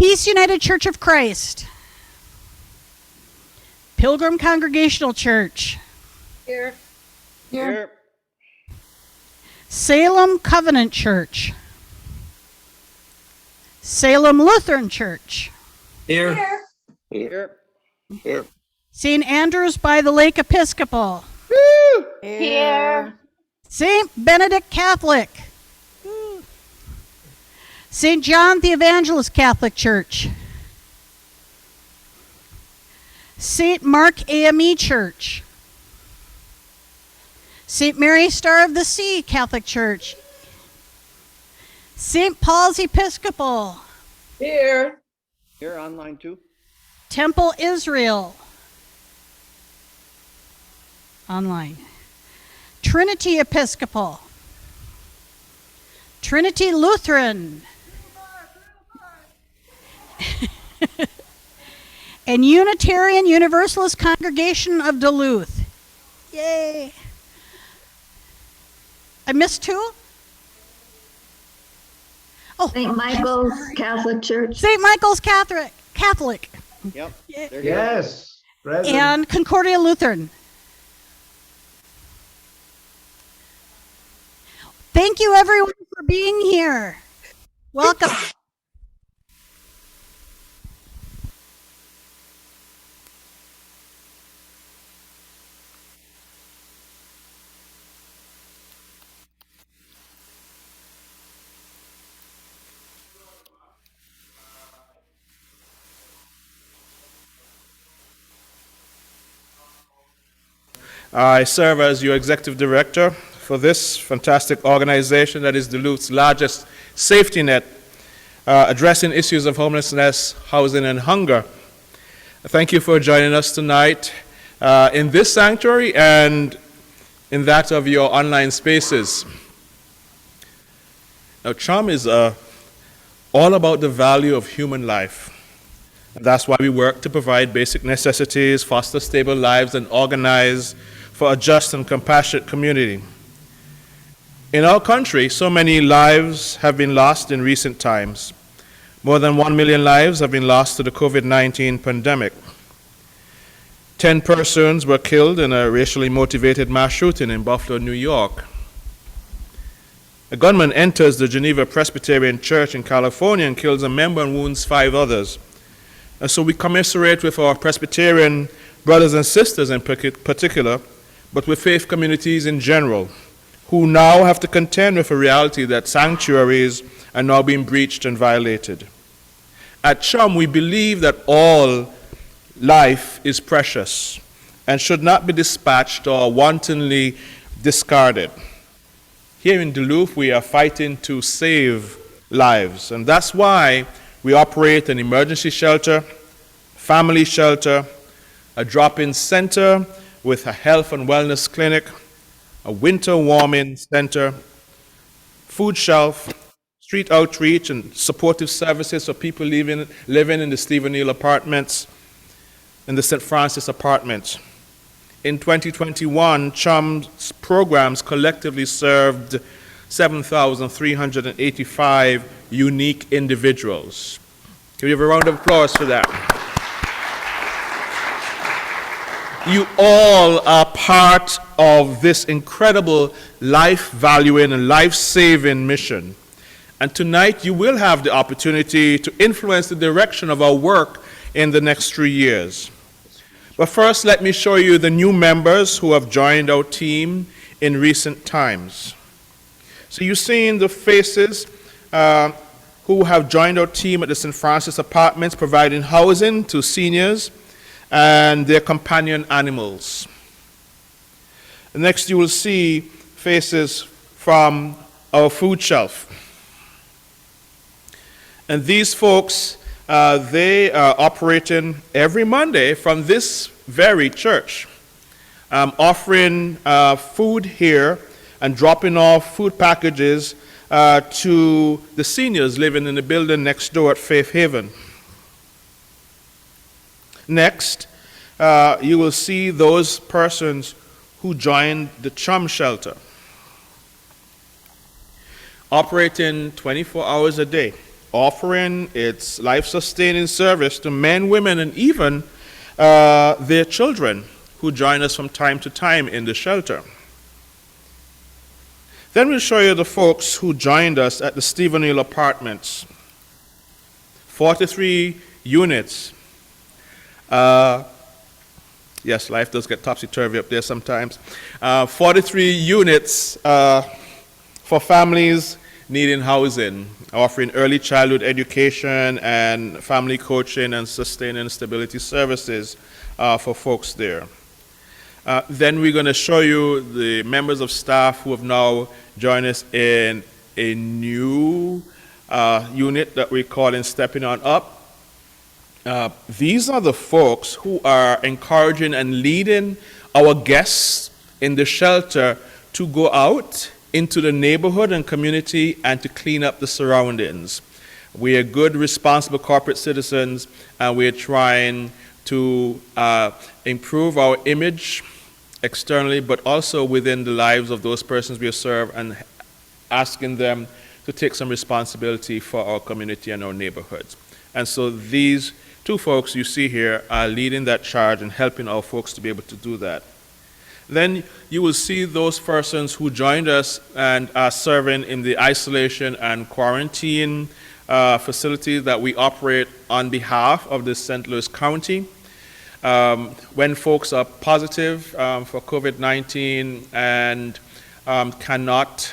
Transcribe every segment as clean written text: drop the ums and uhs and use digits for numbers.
Peace United Church of Christ. Pilgrim Congregational Church. Here. Here. Salem Covenant Church. Salem Lutheran Church. Here. Here. Here. St. Andrews by the Lake Episcopal. Woo! Here. St. Benedict Catholic. St. John the Evangelist Catholic Church. St. Mark AME Church. St. Mary Star of the Sea Catholic Church. St. Paul's Episcopal. Here. Here online too. Temple Israel. Online. Trinity Episcopal. Trinity Lutheran. And Unitarian Universalist Congregation of Duluth. Yay. I missed two? Oh, St. Michael's Catholic Church. St. Michael's Catholic. Yep. Yeah. There you Yes. Present. And Concordia Lutheran. Thank you everyone for being here. Welcome. I serve as your executive director for this fantastic organization that is Duluth's largest safety net, addressing issues of homelessness, housing, and hunger. Thank you for joining us tonight in this sanctuary and in that of your online spaces. Now, Chum is all about the value of human life. And that's why we work to provide basic necessities, foster stable lives, and organize for a just and compassionate community. In our country, so many lives have been lost in recent times. More than 1 million lives have been lost to the COVID-19 pandemic. 10 persons were killed in a racially motivated mass shooting in Buffalo, New York. A gunman enters the Geneva Presbyterian Church in California and kills a member and wounds 5 others. And so we commiserate with our Presbyterian brothers and sisters in particular, but with faith communities in general, who now have to contend with a reality that sanctuaries are now being breached and violated. At Chum, we believe that all life is precious and should not be dispatched or wantonly discarded. Here in Duluth, we are fighting to save lives, and that's why we operate an emergency shelter, family shelter, a drop-in center with a health and wellness clinic, a winter warming center, food shelf, street outreach and supportive services for people living in the Stephen Neal apartments and the St. Francis apartments. In 2021, Chum's programs collectively served 7,385 unique individuals. Can we have a round of applause for that? You all are part of this incredible life-valuing and life-saving mission. And tonight you will have the opportunity to influence the direction of our work in the next 3 years. But first, let me show you the new members who have joined our team in recent times. So you've seen the faces who have joined our team at the St. Francis Apartments, providing housing to seniors and their companion animals. Next, you will see faces from our food shelf. And these folks, they are operating every Monday from this very church, offering food here and dropping off food packages to the seniors living in the building next door at Faith Haven. Next, you will see those persons who joined the Chum shelter, operating 24 hours a day, offering its life-sustaining service to men, women, and even their children who join us from time to time in the shelter. Then we'll show you the folks who joined us at the Stephen Hill Apartments. 43 units. Yes, life does get topsy-turvy up there sometimes. 43 units for families needing housing, offering early childhood education and family coaching and sustaining stability services for folks there. Then we're going to show you the members of staff who have now joined us in a new unit that we're calling Stepping On Up. These are the folks who are encouraging and leading our guests in the shelter to go out into the neighborhood and community and to clean up the surroundings. We are good, responsible corporate citizens, and we're trying to improve our image externally, but also within the lives of those persons we serve, and asking them to take some responsibility for our community and our neighborhoods. And so these two folks you see here are leading that charge and helping our folks to be able to do that. Then you will see those persons who joined us and are serving in the isolation and quarantine facilities that we operate on behalf of the St. Louis County. When folks are positive for COVID-19 and cannot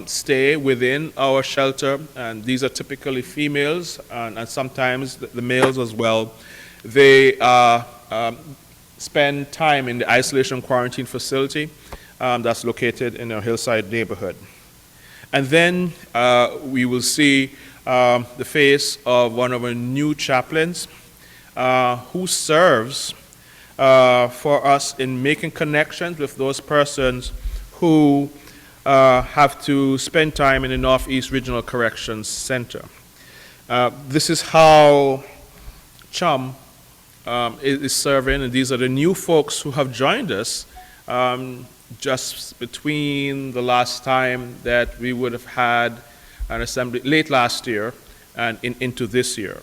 stay within our shelter, and these are typically females and sometimes the males as well, they spend time in the isolation quarantine facility that's located in our Hillside neighborhood. And then we will see the face of one of our new chaplains who serves for us in making connections with those persons who have to spend time in the Northeast Regional Corrections Center. This is how Chum is serving, and these are the new folks who have joined us just between the last time that we would have had an assembly late last year and into this year.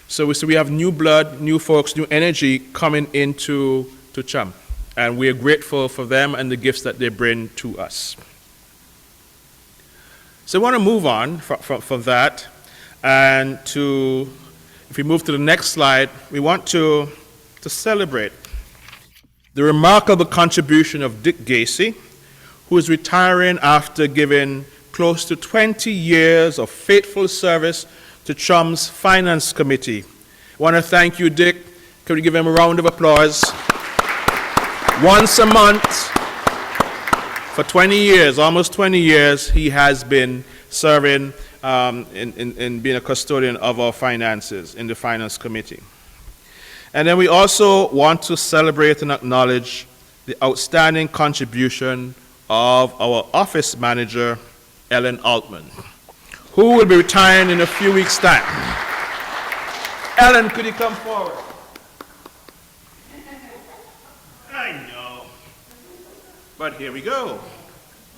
So we have new blood, new folks, new energy coming into Chum, and we are grateful for them and the gifts that they bring to us. So I want to move on from that, and if we move to the next slide, we want to celebrate the remarkable contribution of Dick Gacy, who is retiring after giving close to 20 years of faithful service to Chum's Finance Committee. I want to thank you, Dick. Can we give him a round of applause? Once a month, for 20 years, almost 20 years, he has been serving in being a custodian of our finances in the Finance Committee. And then we also want to celebrate and acknowledge the outstanding contribution of our office manager, Ellen Altman, who will be retiring in a few weeks' time. Ellen, could you come forward? I know. But here we go.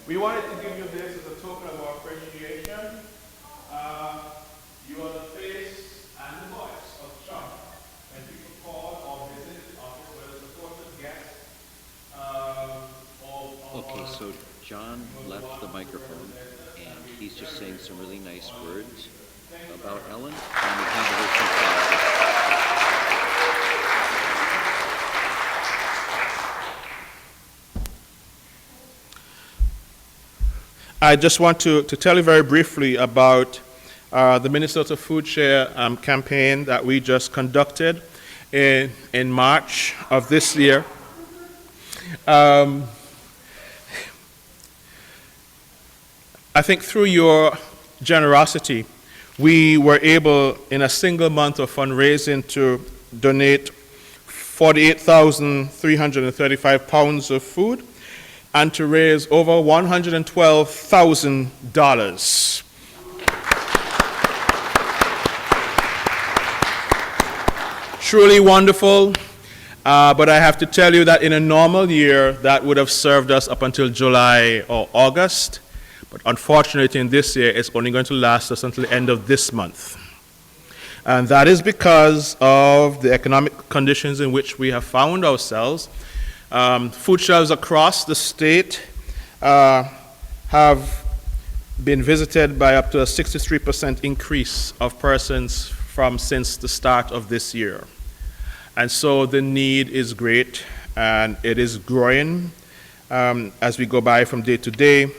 We wanted to give you this as a token of our appreciation. You are the face and the voice of Chum. And people call or visit the office, whether supported guests Okay, so John left the microphone, and he's just saying some really nice words about Ellen, and we have her I just want to tell you very briefly about the Minnesota Food Share campaign that we just conducted in March of this year. I think through your generosity, we were able, in a single month of fundraising, to donate 48,335 pounds of food and to raise over $112,000. Truly wonderful, but I have to tell you that in a normal year, that would have served us up until July or August. But unfortunately, in this year, it's only going to last us until the end of this month. And that is because of the economic conditions in which we have found ourselves. Food shelves across the state have been visited by up to a 63% increase of persons since the start of this year. And so the need is great, and it is growing as we go by from day to day,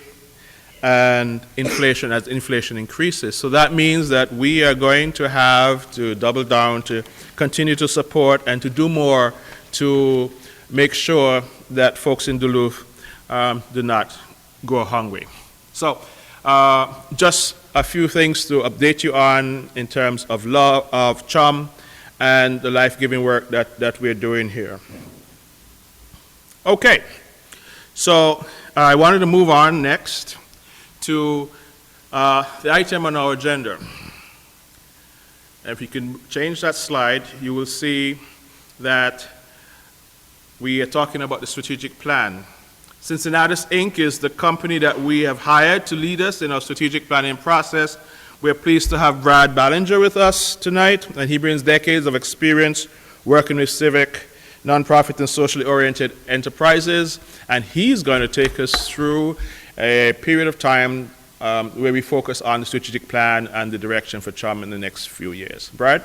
and as inflation increases. So that means that we are going to have to double down to continue to support and to do more to make sure that folks in Duluth do not go hungry. So just a few things to update you on in terms of Chum and the life-giving work that we're doing here. Okay, so I wanted to move on next to the item on our agenda. If you can change that slide, you will see that we are talking about the strategic plan. Cincinnatus Inc. is the company that we have hired to lead us in our strategic planning process. We're pleased to have Brad Ballinger with us tonight, and he brings decades of experience working with civic, nonprofit, and socially oriented enterprises, and he's going to take us through a period of time where we focus on the strategic plan and the direction for Chum in the next few years. Brad?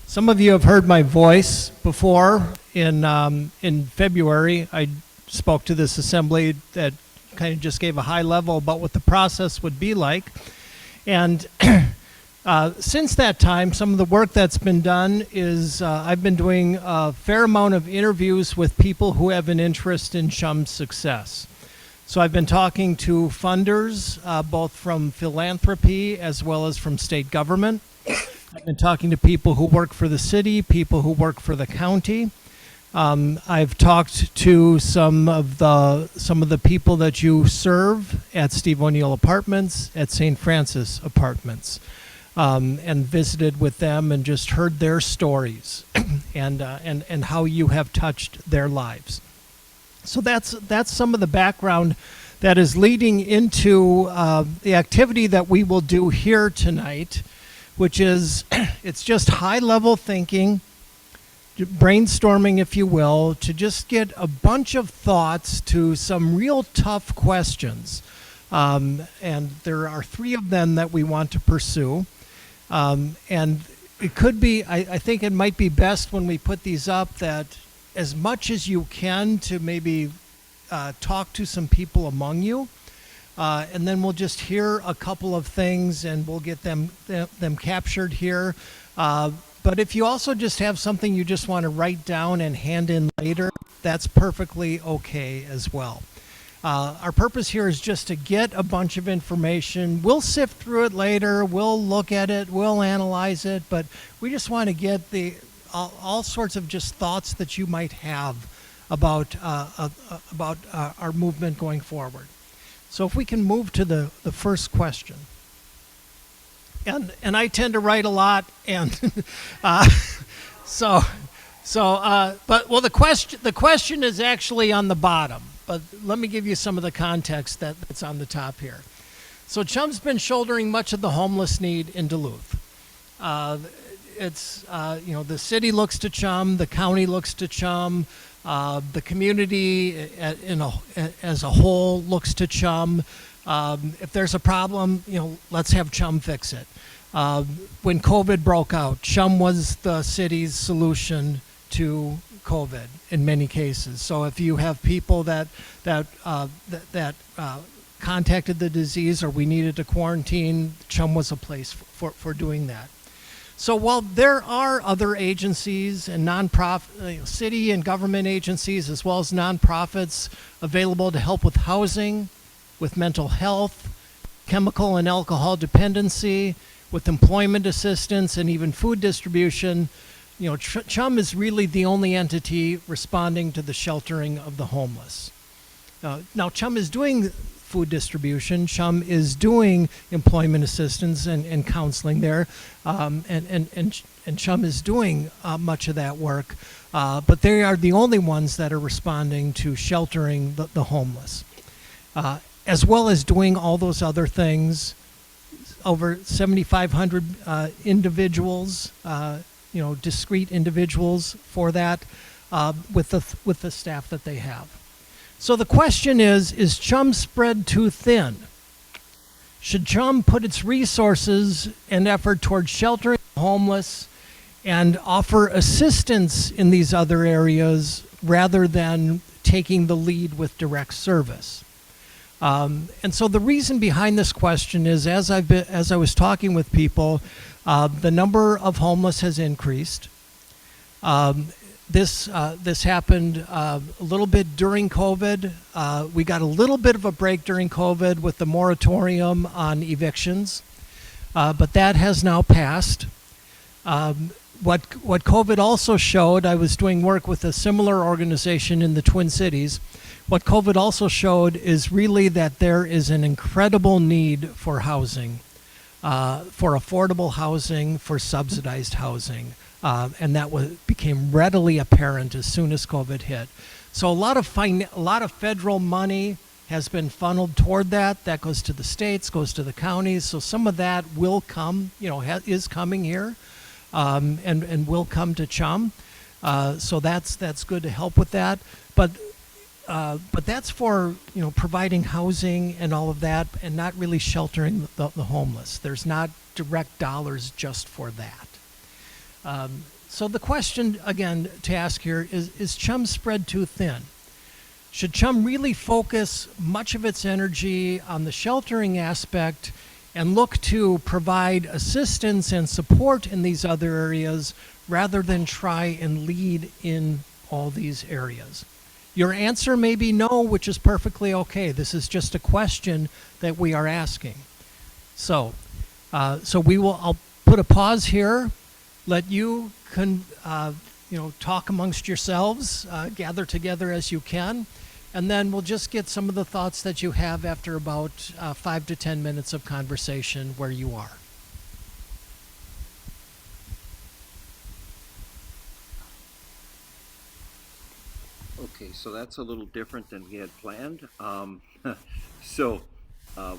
Some of you have heard my voice before. In February, I spoke to this assembly that kind of just gave a high level about what the process would be like. And since that time, some of the work that's been done is I've been doing a fair amount of interviews with people who have an interest in Chum's success. So I've been talking to funders, both from philanthropy as well as from state government. I've been talking to people who work for the city, people who work for the county. I've talked to some of the people that you serve at Steve O'Neill Apartments, at St. Francis Apartments, and visited with them and just heard their stories and how you have touched their lives. So that's some of the background that is leading into the activity that we will do here tonight, which is it's just high-level thinking, brainstorming, if you will, to just get a bunch of thoughts to some real tough questions. And there are 3 of them that we want to pursue. And it could be, I think it might be best when we put these up that as much as you can to maybe talk to some people among you. And then we'll just hear a couple of things and we'll get them captured here. But if you also just have something you just want to write down and hand in later, that's perfectly okay as well. Our purpose here is just to get a bunch of information. We'll sift through it later. We'll look at it. We'll analyze it. But we just want to get all sorts of just thoughts that you might have about our movement going forward. So if we can move to the first question. And I tend to write a lot, and but the question is actually on the bottom. But let me give you some of the context that's on the top here. So Chum's been shouldering much of the homeless need in Duluth. The city looks to Chum, the county looks to Chum, the community as a whole looks to Chum. If there's a problem, let's have Chum fix it. When COVID broke out, Chum was the city's solution to COVID in many cases. So if you have people that contacted the disease or we needed to quarantine, Chum was a place for doing that. So while there are other agencies and nonprofit, city and government agencies as well as nonprofits available to help with housing, with mental health, chemical and alcohol dependency, with employment assistance, and even food distribution, Chum is really the only entity responding to the sheltering of the homeless. Now, Chum is doing food distribution. Chum is doing employment assistance and counseling there, and Chum is doing much of that work, but they are the only ones that are responding to sheltering the homeless. as well as doing all those other things. Over 7,500 individuals, discrete individuals for that, with the staff that they have. So the question is Chum spread too thin? Should Chum put its resources and effort towards sheltering the homeless and offer assistance in these other areas rather than taking the lead with direct service? And so the reason behind this question is, as I was talking with people, the number of homeless has increased. This happened a little bit during COVID. We got a little bit of a break during COVID with the moratorium on evictions, but that has now passed. What COVID also showed, I was doing work with a similar organization in the Twin Cities. What COVID also showed is really that there is an incredible need for housing, for affordable housing, for subsidized housing. And that became readily apparent as soon as COVID hit. So a lot of federal money has been funneled toward that. That goes to the states, goes to the counties. So some of that will come, is coming here, and will come to Chum. So that's good to help with that. But that's for providing housing and all of that, and not really sheltering the homeless. There's not direct dollars just for that. So the question, again, to ask here is Chum spread too thin? Should Chum really focus much of its energy on the sheltering aspect and look to provide assistance and support in these other areas rather than try and lead in all these areas? Your answer may be no, which is perfectly okay. This is just a question that we are asking. So I'll put a pause here. Let you talk amongst yourselves, gather together as you can, and then we'll just get some of the thoughts that you have after about 5 to 10 minutes of conversation where you are. Okay, so that's a little different than we had planned.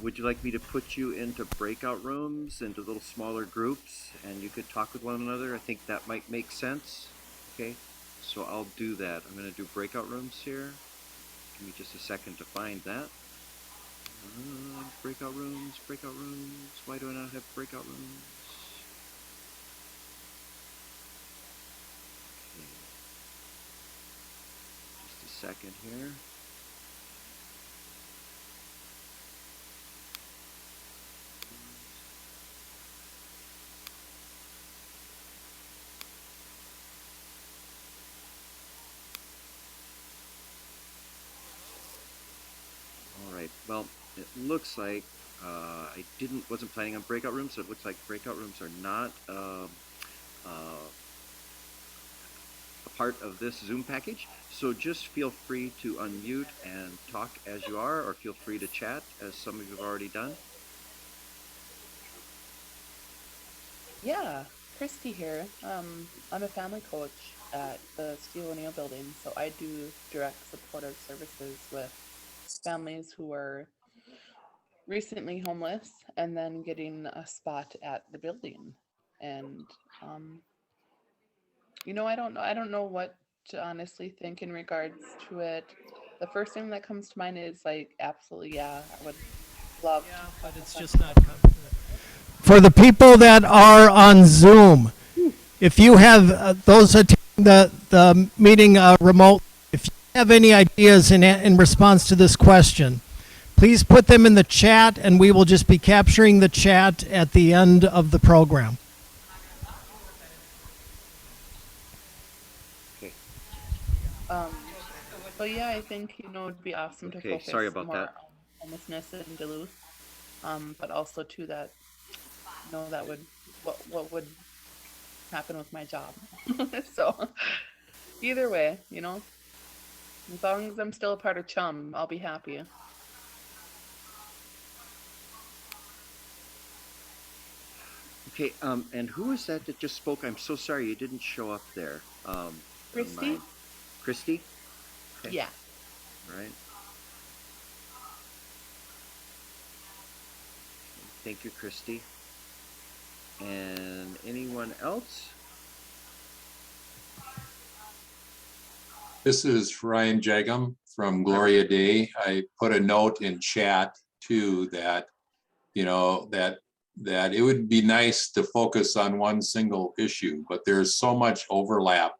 Would you like me to put you into breakout rooms, into little smaller groups, and you could talk with one another? I think that might make sense. Okay, so I'll do that. I'm going to do breakout rooms here. Give me just a second to find that. Breakout rooms. Why do I not have breakout rooms? Okay. Just a second here. Well, it looks like I wasn't planning on breakout rooms, so it looks like breakout rooms are not a part of this Zoom package. So just feel free to unmute and talk as you are, or feel free to chat as some of you have already done. Yeah, Christy here. I'm a family coach at the Steve O'Neill building, so I do direct supportive services with families who are recently homeless and then getting a spot at the building. And I don't know what to honestly think in regards to it. The first thing that comes to mind is absolutely, yeah, I would love to. But it's just not coming. For the people that are on Zoom, if you have those attending the meeting remote, if you have any ideas in response to this question, please put them in the chat, and we will just be capturing the chat at the end of the program. Okay. So yeah, I think it'd be awesome to focus sorry about more that. on homelessness in Duluth, but also too that that would what would happen with my job. So either way, as long as I'm still a part of Chum, I'll be happy. Okay, and who is that just spoke? I'm so sorry you didn't show up there. Christy? Christy? Okay. Yeah. All right. Thank you, Christy. And anyone else? This is Ryan Jagum from Gloria Day. I put a note in chat too that, that it would be nice to focus on one single issue, but there's so much overlap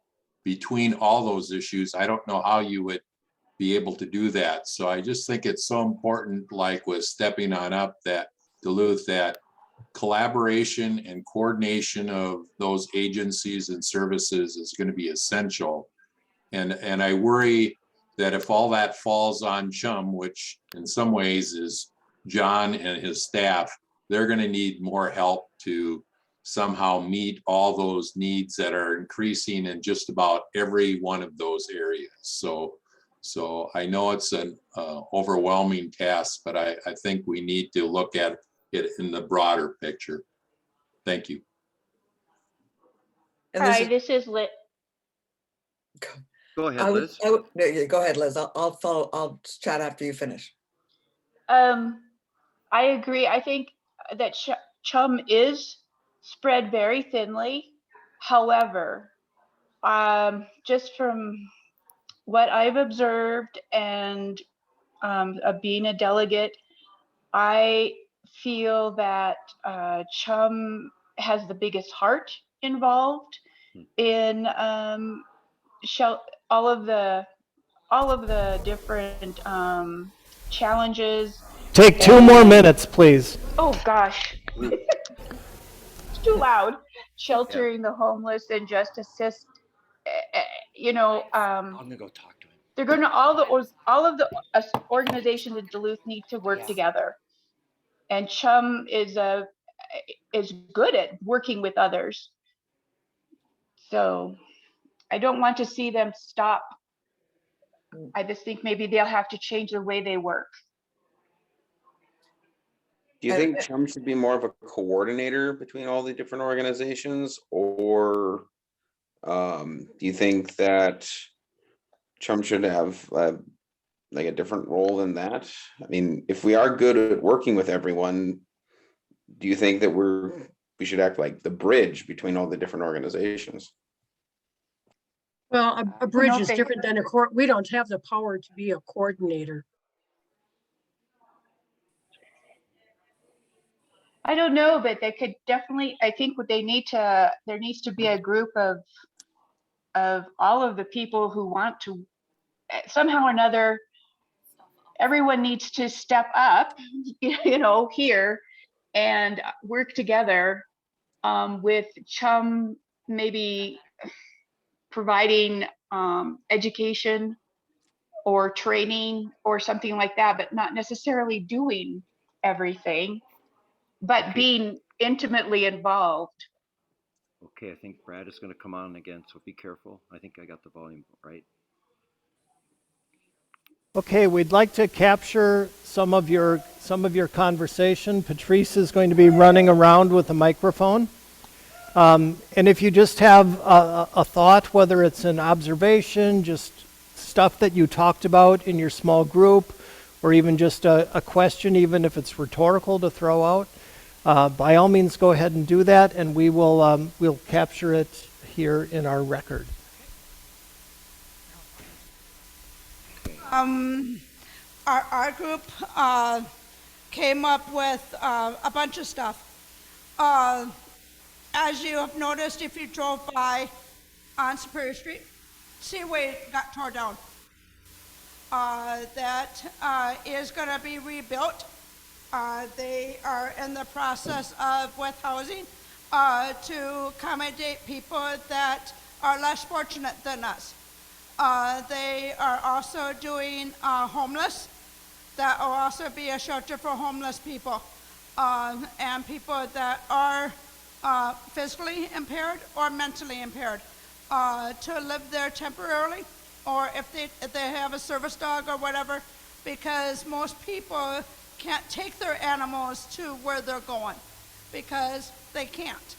between all those issues. I don't know how you would be able to do that. So I just think it's so important, like with Stepping On Up, that Duluth, that collaboration and coordination of those agencies and services is going to be essential. And I worry that if all that falls on Chum, which in some ways is John and his staff, they're going to need more help to somehow meet all those needs that are increasing in just about every one of those areas. So I know it's an overwhelming task, but I think we need to look at it in the broader picture. Thank you. And Hi, this is Liz. Go ahead, Liz. No, yeah, go ahead, Liz. I'll follow. I'll chat after you finish. I agree. I think that Chum is spread very thinly. However, just from what I've observed and of being a delegate, I feel that Chum has the biggest heart involved in all of the different challenges. Take 2 more minutes, please. Oh gosh, it's too loud. Sheltering the homeless and just assist. I'm gonna go talk to him. They're going to all of the organizations in Duluth need to work together, and Chum is good at working with others. So I don't want to see them stop. I just think maybe they'll have to change the way they work. Do you think Chum should be more of a coordinator between all the different organizations, or do you think that Chum should have like a different role than that? I mean, if we are good at working with everyone, do you think that we should act like the bridge between all the different organizations? Well, a bridge is different than a court. We don't have the power to be a coordinator. I don't know, but they could definitely, I think what there needs to be a group of all of the people who want to, somehow or another, everyone needs to step up, here and work together with Chum, maybe providing education or training or something like that, but not necessarily doing everything, but being intimately involved. Okay, I think Brad is going to come on again, so be careful. I think I got the volume right. Okay, we'd like to capture some of your conversation. Patrice is going to be running around with a microphone. And if you just have a thought, whether it's an observation, just stuff that you talked about in your small group, or even just a question, even if it's rhetorical to throw out, by all means go ahead and do that, and we'll capture it here in our record. Our group came up with a bunch of stuff. As you have noticed, if you drove by on Superior Street, Seaway got torn down. That is going to be rebuilt. They are in the process of, with housing, to accommodate people that are less fortunate than us. They are also doing homeless. That will also be a shelter for homeless people and people that are physically impaired or mentally impaired to live there temporarily, or if they have a service dog or whatever, because most people can't take their animals to where they're going because they can't.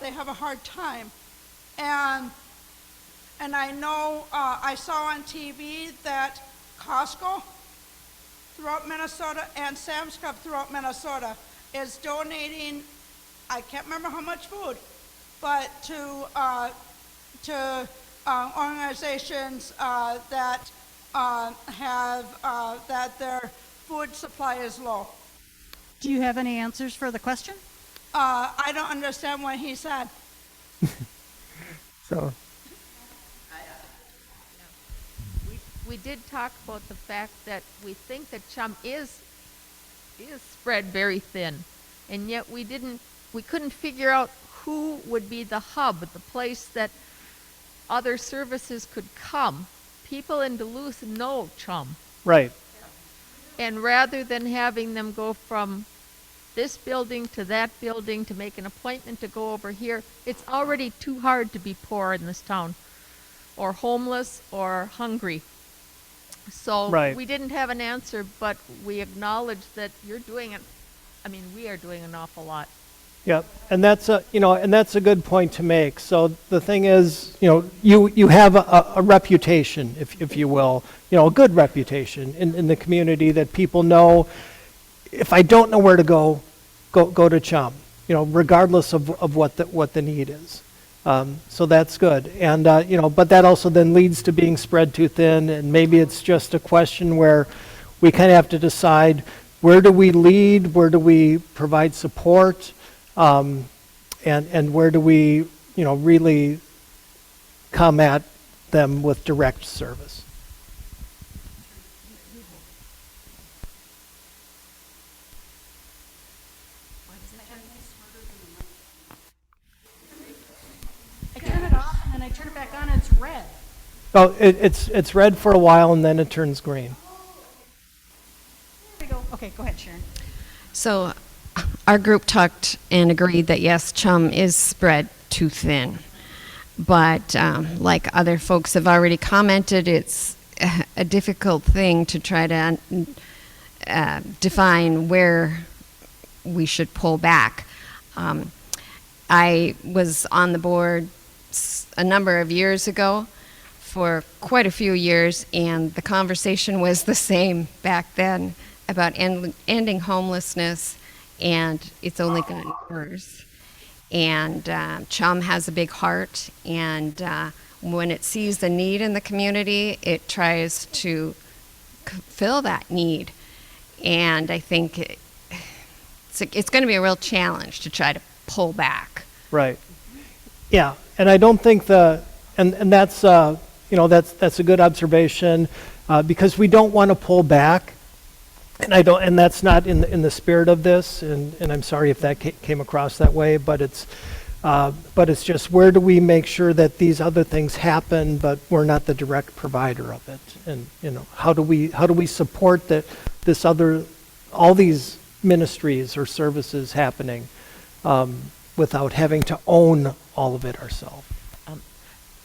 They have a hard time. And I know I saw on TV that Costco throughout Minnesota and Sam's Club throughout Minnesota is donating, I can't remember how much food, but to organizations that that their food supply is low. Do you have any answers for the question? I don't understand what he said. So, We did talk about the fact that we think that Chum is spread very thin, and yet we couldn't figure out who would be the hub, the place that other services could come. People in Duluth know Chum, right. and rather than having them go from this building to that building to make an appointment to go over here, it's already too hard to be poor in this town, or homeless, or hungry. So Right. we didn't have an answer, but we acknowledge that we are doing an awful lot. Yep, and that's a good point to make. So the thing is, you have a reputation, if you will, a good reputation in the community that people know. If I don't know where to go to Chum, regardless of what the need is. So that's good, and but that also then leads to being spread too thin, and maybe it's just a question where we kind of have to decide, where do we lead, where do we provide support, and where do we really come at them with direct service. I turn it off and then I turn it back on and it's red. Oh, it's red for a while and then it turns green. There we go. Okay, go ahead, Sharon. So our group talked and agreed that yes, Chum is spread too thin. But like other folks have already commented, it's a difficult thing to try to define where we should pull back. I was on the board a number of years ago for quite a few years, and the conversation was the same back then about ending homelessness, and it's only gotten worse. And Chum has a big heart, and when it sees the need in the community, it tries to fill that need. And I think it's going to be a real challenge to try to pull back. Right. Yeah, and I don't think and that's that's a good observation, because we don't want to pull back, and that's not in the spirit of this, and I'm sorry if that came across that way, but it's just, where do we make sure that these other things happen, but we're not the direct provider of it, and how do we support all these ministries or services happening without having to own all of it ourselves.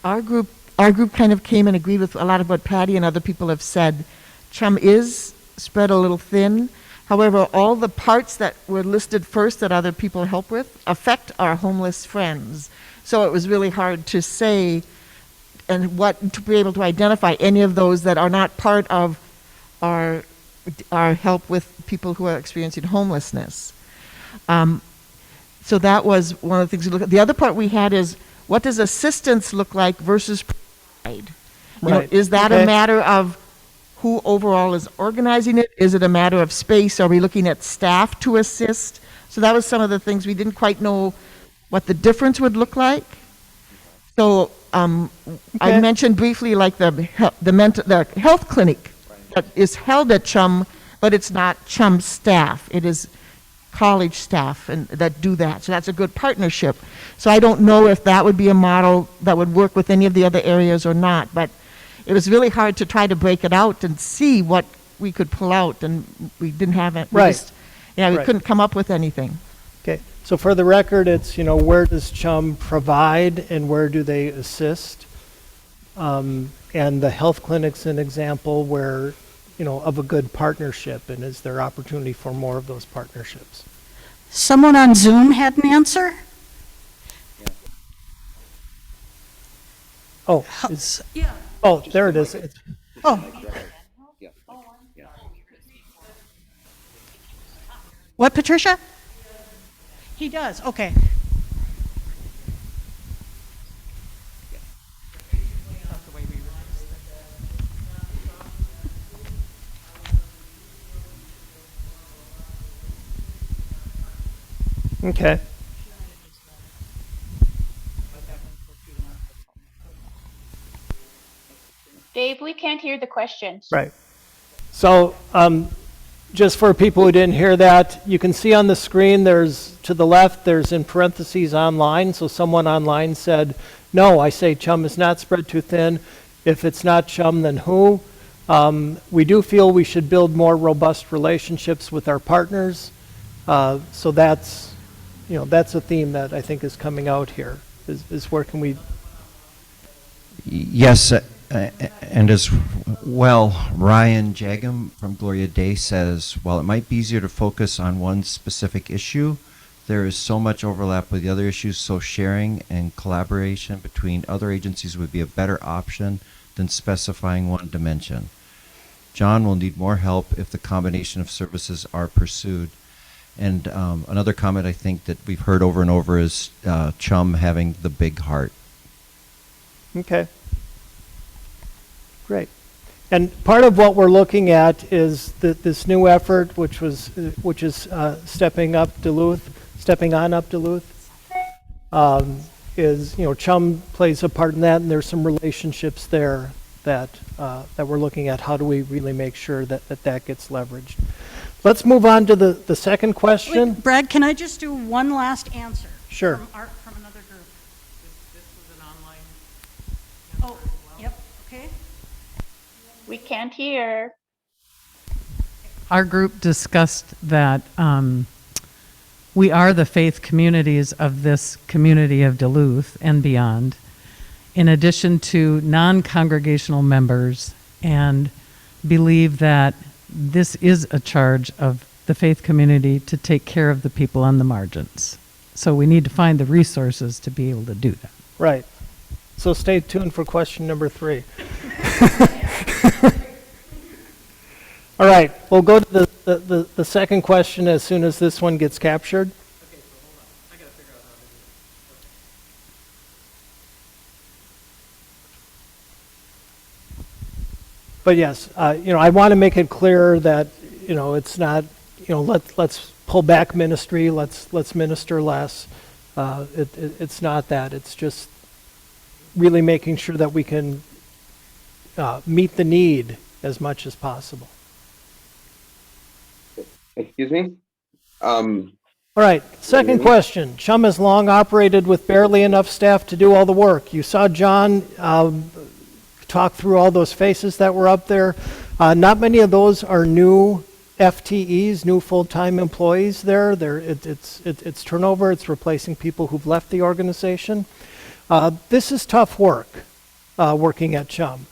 Our group kind of came and agreed with a lot of what Patty and other people have said. Chum is spread a little thin. However, all the parts that were listed first that other people help with affect our homeless friends. So it was really hard to say and to be able to identify any of those that are not part of our help with people who are experiencing homelessness. So that was one of the things we looked at. The other part we had is, what does assistance look like versus provide? Right. Is that a matter of who overall is organizing it? Is it a matter of space? Are we looking at staff to assist? So that was some of the things we didn't quite know what the difference would look like. So I mentioned briefly, like the health clinic that is held at Chum, but it's not Chum staff. It is college staff and that do that. So that's a good partnership. So I don't know if that would be a model that would work with any of the other areas or not, but it was really hard to try to break it out and see what we could pull out, and we didn't have it. We couldn't come up with anything. Okay, so for the record, it's, where does Chum provide and where do they assist? And the health clinic's an example where, of a good partnership, and is there opportunity for more of those partnerships? Someone on Zoom had an answer? Oh, oh, there it is. What, Patricia? He does, okay. Okay. Dave, we can't hear the questions. Right. So, just for people who didn't hear that, you can see on the screen, there's, to the left, there's in parentheses online. So someone online said, no, I say Chum is not spread too thin. If it's not Chum, then who? We do feel we should build more robust relationships with our partners. So that's, that's a theme that I think is coming out here, is where can we... Yes, and as well, Ryan Jagam from Gloria Day says, while it might be easier to focus on one specific issue, there is so much overlap with the other issues, so sharing and collaboration between other agencies would be a better option than specifying one dimension. John will need more help if the combination of services are pursued. And another comment I think that we've heard over and over is Chum having the big heart. Okay. Great. And part of what we're looking at is this new effort, which is stepping on up Duluth, is, Chum plays a part in that, and there's some relationships there that we're looking at. How do we really make sure that gets leveraged? Let's move on to the second question. Wait, Brad, can I just do one last answer? Sure. From another group. This was an online. Oh, yep, okay. We can't hear. Our group discussed that we are the faith communities of this community of Duluth and beyond, in addition to non-congregational members, and believe that this is a charge of the faith community to take care of the people on the margins. So we need to find the resources to be able to do that. Right. So stay tuned for question number 3. All right, we'll go to the second question as soon as this one gets captured. Okay, so hold on. I gotta figure out how to do this. But yes, I want to make it clear that, it's not, let's pull back ministry, let's minister less. It's not that. It's just really making sure that we can meet the need as much as possible. Excuse me? All right, second question. Chum has long operated with barely enough staff to do all the work. You saw John talk through all those faces that were up there. Not many of those are new FTEs, new full-time employees there. It's turnover. It's replacing people who've left the organization. This is tough work, working at Chum.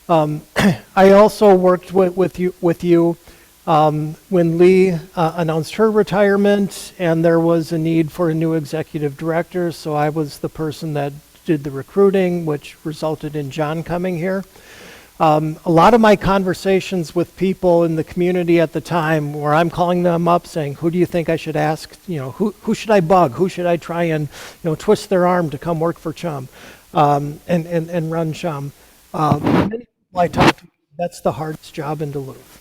I also worked with you when Lee announced her retirement, and there was a need for a new executive director, so I was the person that did the recruiting, which resulted in John coming here. A lot of my conversations with people in the community at the time, where I'm calling them up saying, who do you think I should ask? Who should I bug? Who should I try and twist their arm to come work for Chum and run Chum? Many people I talked to, that's the hardest job in Duluth.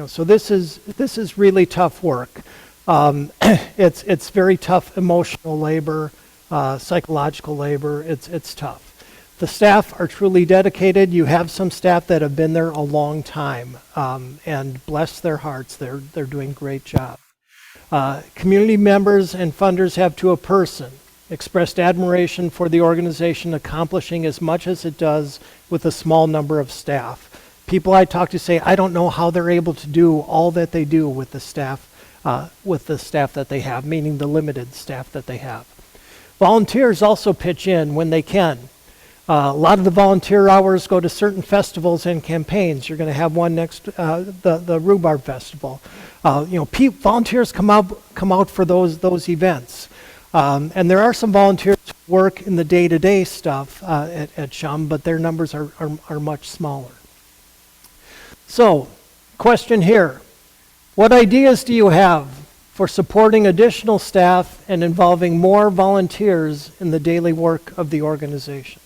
So this is really tough work. It's very tough emotional labor, psychological labor. It's tough. The staff are truly dedicated. You have some staff that have been there a long time, and bless their hearts, they're doing a great job. Community members and funders have, to a person, expressed admiration for the organization accomplishing as much as it does with a small number of staff. People I talk to say, I don't know how they're able to do all that they do with the staff that they have, meaning the limited staff that they have. Volunteers also pitch in when they can. A lot of the volunteer hours go to certain festivals and campaigns. You're going to have one next, the Rhubarb Festival. Volunteers come out for those events. And there are some volunteers who work in the day-to-day stuff at Chum, but their numbers are much smaller. So, question here. What ideas do you have for supporting additional staff and involving more volunteers in the daily work of the organization.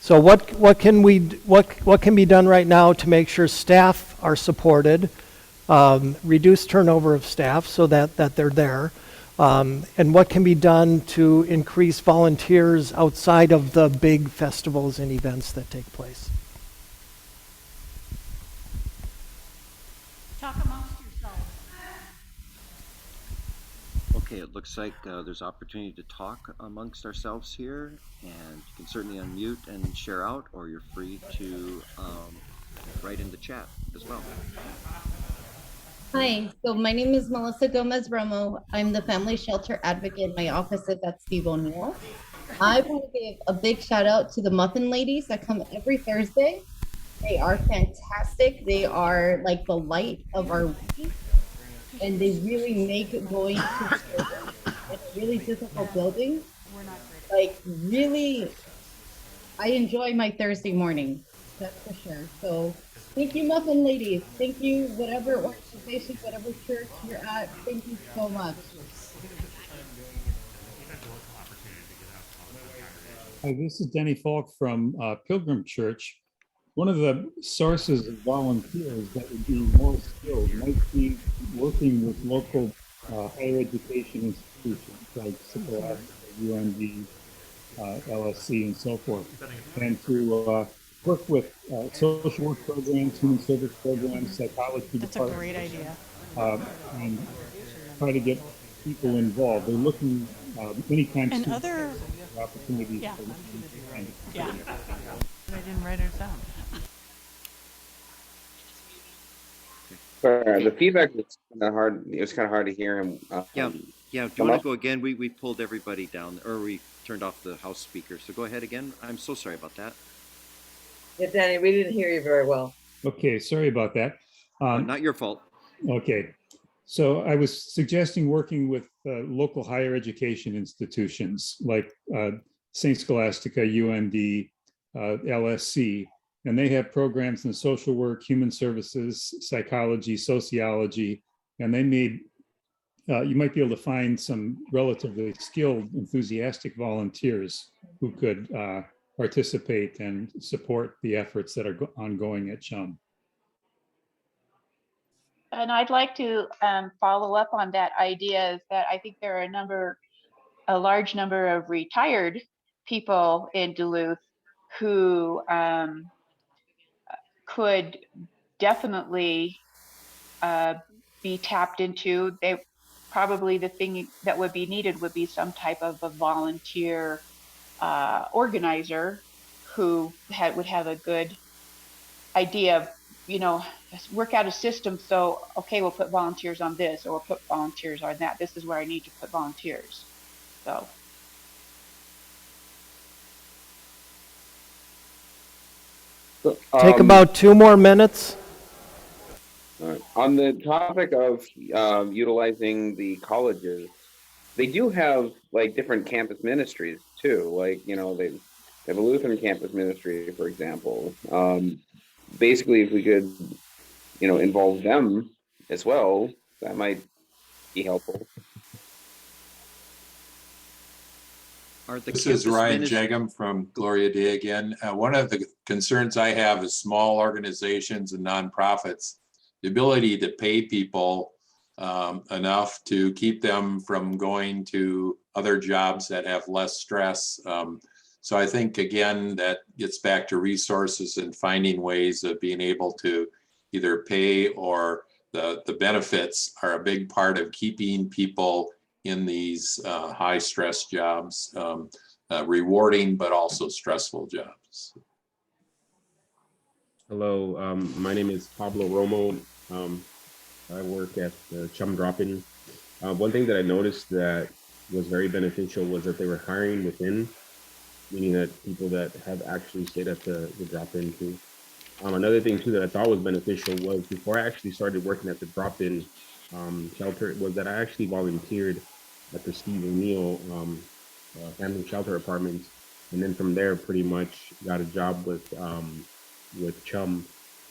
So what can be done right now to make sure staff are supported, reduce turnover of staff so that they're there, and what can be done to increase volunteers outside of the big festivals and events that take place? Talk amongst yourselves. Okay, it looks like there's opportunity to talk amongst ourselves here, and you can certainly unmute and share out, or you're free to write in the chat as well. Hi, so my name is Melissa Gomez Romo. I'm the family shelter advocate. My office is at Steve O'Neill. I want to give a big shout out to the muffin ladies that come every Thursday. They are fantastic. They are like the light of our week, and they really make going to a really difficult building. Like really, I enjoy my Thursday morning, that's for sure. So thank you, muffin ladies. Thank you, whatever organization, whatever church you're at. Thank you so much. Hi, this is Denny Falk from Pilgrim Church. One of the sources of volunteers that would be more skilled might be working with local higher education institutions like UMD, LSC, and so forth, and to work with social work programs, human service programs, psychology That's departments. a great idea. And try to get people involved. They're looking anytime And soon other for opportunities. Yeah. For Yeah. But I didn't write it down. The feedback was kind of hard. It was kind of hard to hear him. Yeah. Do you want to go again? We pulled everybody down, or we turned off the house speaker. So go ahead again. I'm so sorry about that. Yeah, Danny, we didn't hear you very well. Okay, sorry about that. Not your fault. Okay, so I was suggesting working with local higher education institutions like St. Scholastica, UMD, LSC, and they have programs in social work, human services, psychology, sociology, and they may, you might be able to find some relatively skilled, enthusiastic volunteers who could participate and support the efforts that are ongoing at Chum. And I'd like to follow up on that idea, is that I think there are a large number of retired people in Duluth who could definitely be tapped into. Probably the thing that would be needed would be some type of a volunteer organizer who would have a good idea of, work out a system. So, okay, we'll put volunteers on this, or we'll put volunteers on that. This is where I need to put volunteers. So. Take about 2 more minutes. On the topic of utilizing the colleges, they do have like different campus ministries too. Like, they have a Lutheran campus ministry, for example. Basically, if we could, involve them as well, that might be helpful. This is Ryan Jagum from Gloria Dei again. One of the concerns I have is small organizations and nonprofits, the ability to pay people enough to keep them from going to other jobs that have less stress. So I think, again, that gets back to resources and finding ways of being able to either pay, or the benefits are a big part of keeping people in these high stress jobs, rewarding but also stressful jobs. Hello, my name is Pablo Romo. I work at the Chum Drop-In. One thing that I noticed that was very beneficial was that they were hiring within, meaning that people that have actually stayed at the drop-in too. Another thing too that I thought was beneficial was, before I actually started working at the drop-in shelter, was that I actually volunteered at the Steve O'Neill family shelter apartments, and then from there pretty much got a job with with Chum.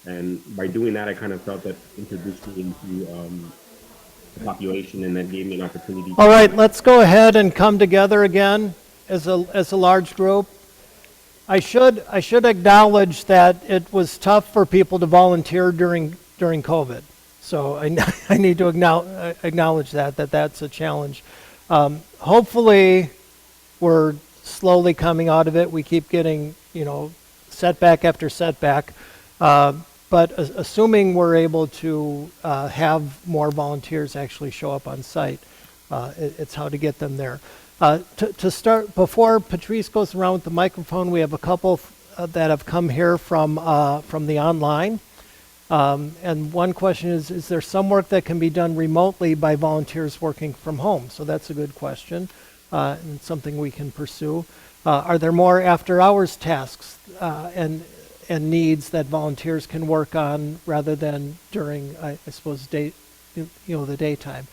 And by doing that, I kind of felt that introduced me into the population, and that gave me an opportunity. All right, let's go ahead and come together again as a large group. I should acknowledge that it was tough for people to volunteer during COVID. So I need to acknowledge that's a challenge. Hopefully, we're slowly coming out of it. We keep getting, setback after setback. But assuming we're able to have more volunteers actually show up on site, it's how to get them there. To start, before Patrice goes around with the microphone, we have a couple that have come here from the online. And one question is there some work that can be done remotely by volunteers working from home? So that's a good question, and something we can pursue. Are there more after-hours tasks and needs that volunteers can work on rather than during, I suppose, the daytime?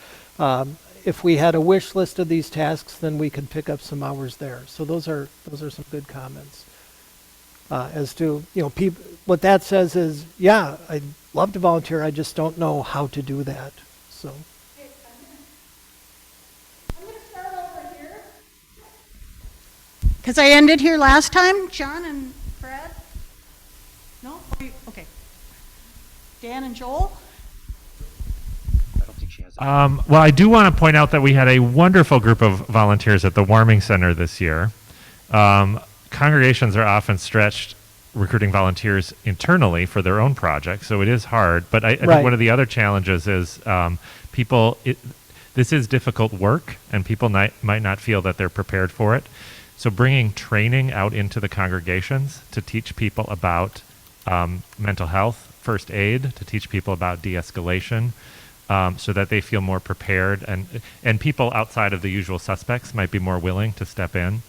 If we had a wish list of these tasks, then we could pick up some hours there. So those are some good comments. As to, people, what that says is, yeah, I'd love to volunteer, I just don't know how to do that. So. I'm going to start over here. Because I ended here last time, John and Brad. No? Okay. Dan and Joel? Well, I do want to point out that we had a wonderful group of volunteers at the Warming Center this year. Congregations are often stretched recruiting volunteers internally for their own projects, so it is hard. But I think one of the other challenges is this is difficult work, and people might not feel that they're prepared for it. So bringing training out into the congregations to teach people about mental health, first aid, to teach people about de-escalation, so that they feel more prepared, and people outside of the usual suspects might be more willing to step in.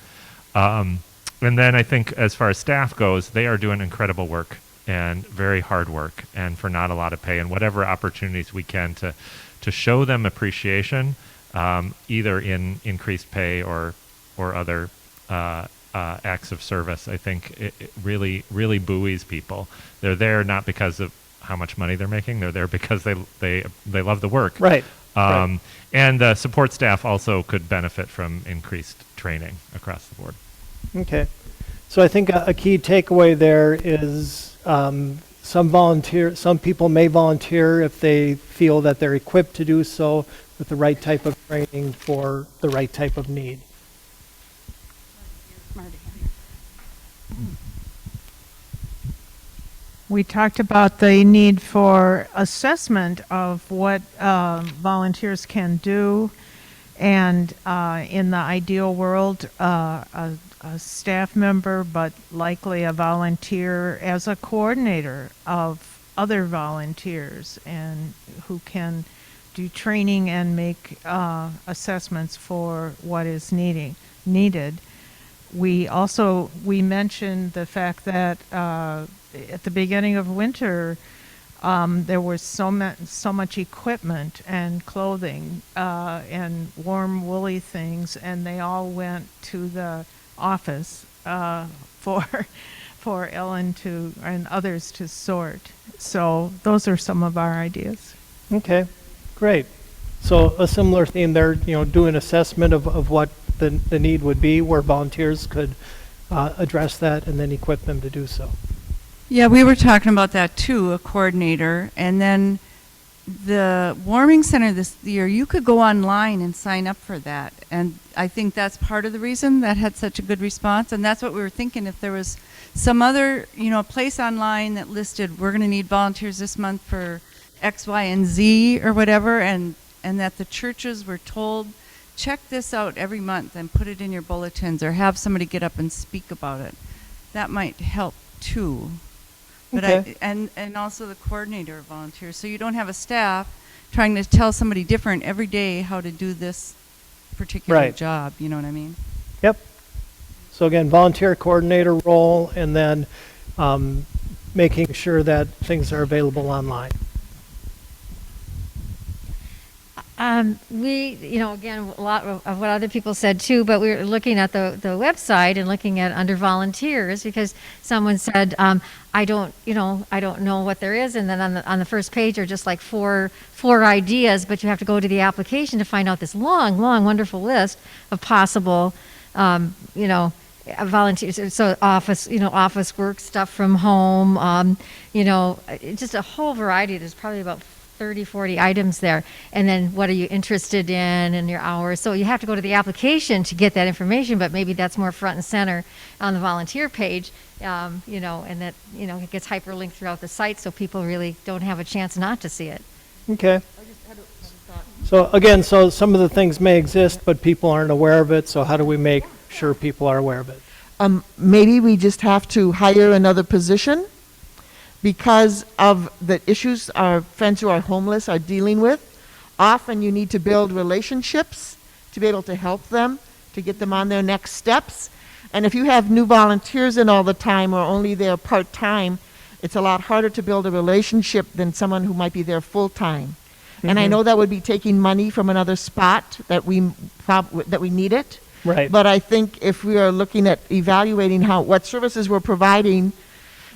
And then I think as far as staff goes, they are doing incredible work and very hard work, and for not a lot of pay, and whatever opportunities we can to show them appreciation, either in increased pay or other acts of service. I think it really, really buoys people. They're there not because of how much money they're making. They're there because they love the work. Right. And the support staff also could benefit from increased training across the board. Okay. So I think a key takeaway there is some people may volunteer if they feel that they're equipped to do so with the right type of training for the right type of need. We talked about the need for assessment of what volunteers can do, and in the ideal world, a staff member, but likely a volunteer as a coordinator of other volunteers, and who can do training and make assessments for what is needed. We mentioned the fact that at the beginning of winter, there was so much equipment and clothing and warm woolly things, and they all went to the office for Ellen and others to sort. So those are some of our ideas. Okay, great. So a similar theme there, do an assessment of what the need would be, where volunteers could address that and then equip them to do so. Yeah, we were talking about that too, a coordinator. And then the Warming Center this year, you could go online and sign up for that. And I think that's part of the reason that had such a good response. And that's what we were thinking, if there was some other, place online that listed, we're going to need volunteers this month for X, Y, and Z or whatever, and that the churches were told, check this out every month and put it in your bulletins, or have somebody get up and speak about it. That might help too. But Okay. and also the coordinator of volunteers, so you don't have a staff trying to tell somebody different every day how to do this particular job. You know what I mean? Yep. So again, volunteer coordinator role, and then making sure that things are available online. We, again, a lot of what other people said too, but we were looking at the website and looking at under volunteers because someone said, I don't know what there is. And then on the first page are just like four ideas, but you have to go to the application to find out this long, wonderful list of possible, volunteers. So office work, stuff from home, just a whole variety. There's probably about 30, 40 items there. And then what are you interested in and your hours? So you have to go to the application to get that information, but maybe that's more front and center on the volunteer page, and that, it gets hyperlinked throughout the site so people really don't have a chance not to see it. Okay. So again, some of the things may exist, but people aren't aware of it. So how do we make sure people are aware of it? Maybe we just have to hire another position because of the issues our friends who are homeless are dealing with. Often you need to build relationships to be able to help them, to get them on their next steps. And if you have new volunteers in all the time or only there part-time, it's a lot harder to build a relationship than someone who might be there full-time. And I know that would be taking money from another spot that we need it. Right. But I think if we are looking at evaluating what services we're providing,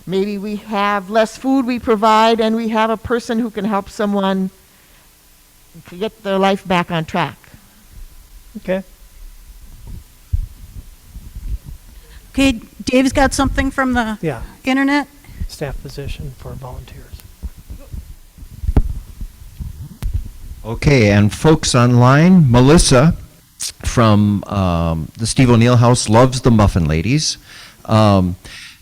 maybe we have less food we provide and we have a person who can help someone to get their life back on track. Okay. Okay, Dave's got something from the internet. Staff position for volunteers. Okay, and folks online, Melissa from the Steve O'Neill House loves the Muffin Ladies.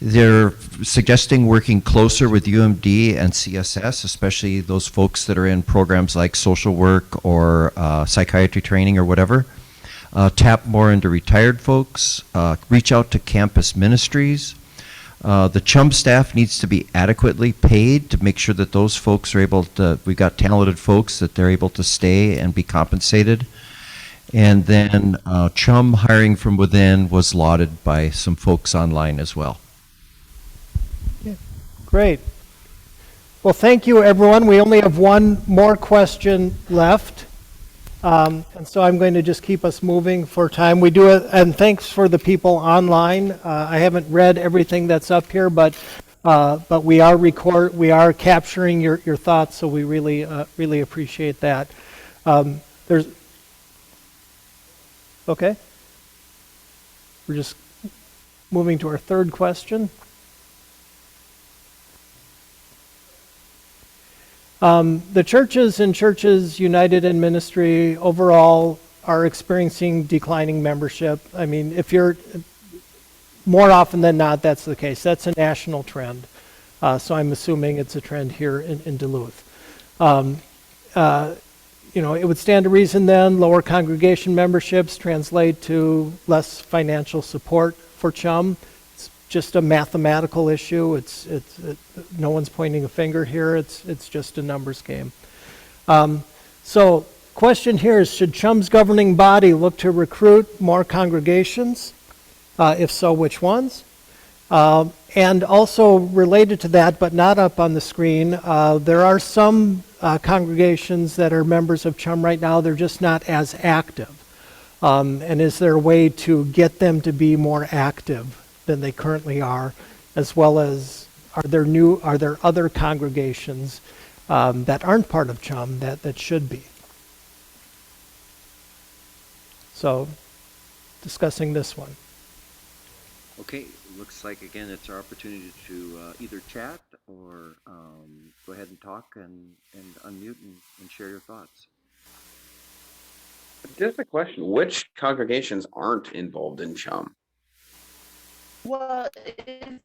They're suggesting working closer with UMD and CSS, especially those folks that are in programs like social work or psychiatry training or whatever. Tap more into retired folks. Reach out to campus ministries. The Chum staff needs to be adequately paid to make sure that those folks are able to, we've got talented folks that they're able to stay and be compensated. And then Chum hiring from within was lauded by some folks online as well. Great. Well, thank you, everyone. We only have one more question left. And so I'm going to just keep us moving for time. We do it, and thanks for the people online. I haven't read everything that's up here, but we are capturing your thoughts, so we really appreciate that. Okay. We're just moving to our third question. The churches and Churches United in Ministry overall are experiencing declining membership. I mean, if you're more often than not, that's the case. That's a national trend. So I'm assuming it's a trend here in Duluth. It would stand to reason then lower congregation memberships translate to less financial support for Chum. Just a mathematical issue. It's no one's pointing a finger here. It's just a numbers game. So question here is, should Chum's governing body look to recruit more congregations? If so, which ones? And also related to that, but not up on the screen, there are some congregations that are members of Chum right now. They're just not as active. And is there a way to get them to be more active than they currently are, as well as are there other congregations that aren't part of Chum that should be? So, discussing this one. Okay, looks like again it's our opportunity to either chat or go ahead and talk and unmute and share your thoughts. Just a question, which congregations aren't involved in Chum? Well, is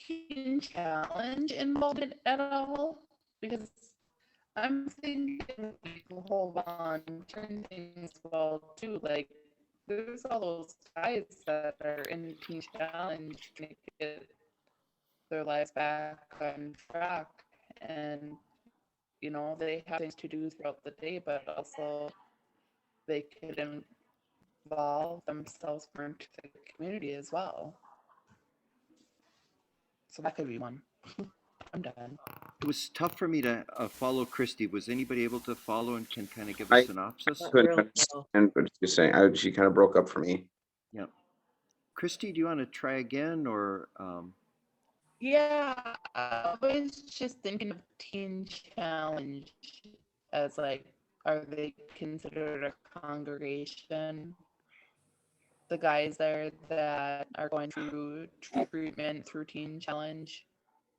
Teen Challenge involved in at all? Because I'm thinking the whole volunteering thing as well too. Like, there's all those guys that are in Teen Challenge to get their lives back on track, and they have things to do throughout the day, but also they could involve themselves more into the community as well. So that could be one. I'm done. It was tough for me to follow Christy. Was anybody able to follow and can kind of give a I synopsis? couldn't understand what you're saying. She kind of broke up for me. Yeah. Christy, do you want to try again or? Yeah, I was just thinking of Teen Challenge as like, are they considered a congregation? The guys there that are going through treatment through Teen Challenge,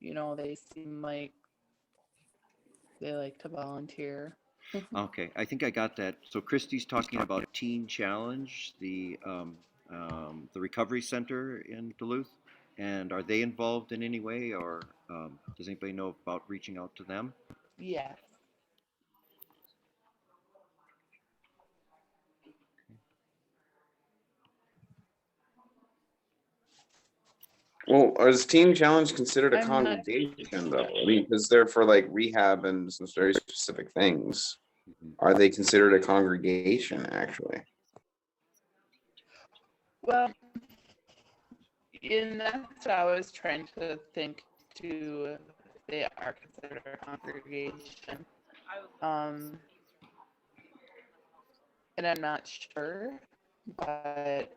you know, they seem like they like to volunteer. Okay, I think I got that. So Christy's talking about Teen Challenge, the recovery center in Duluth, and are they involved in any way, or does anybody know about reaching out to them? Yes. Well, is Teen Challenge considered a I'm not congregation though? I mean, because they're for like rehab and some very specific things. Are they considered a congregation actually? Well, and that's what I was trying to think too. If they are considered a congregation. And I'm not sure, but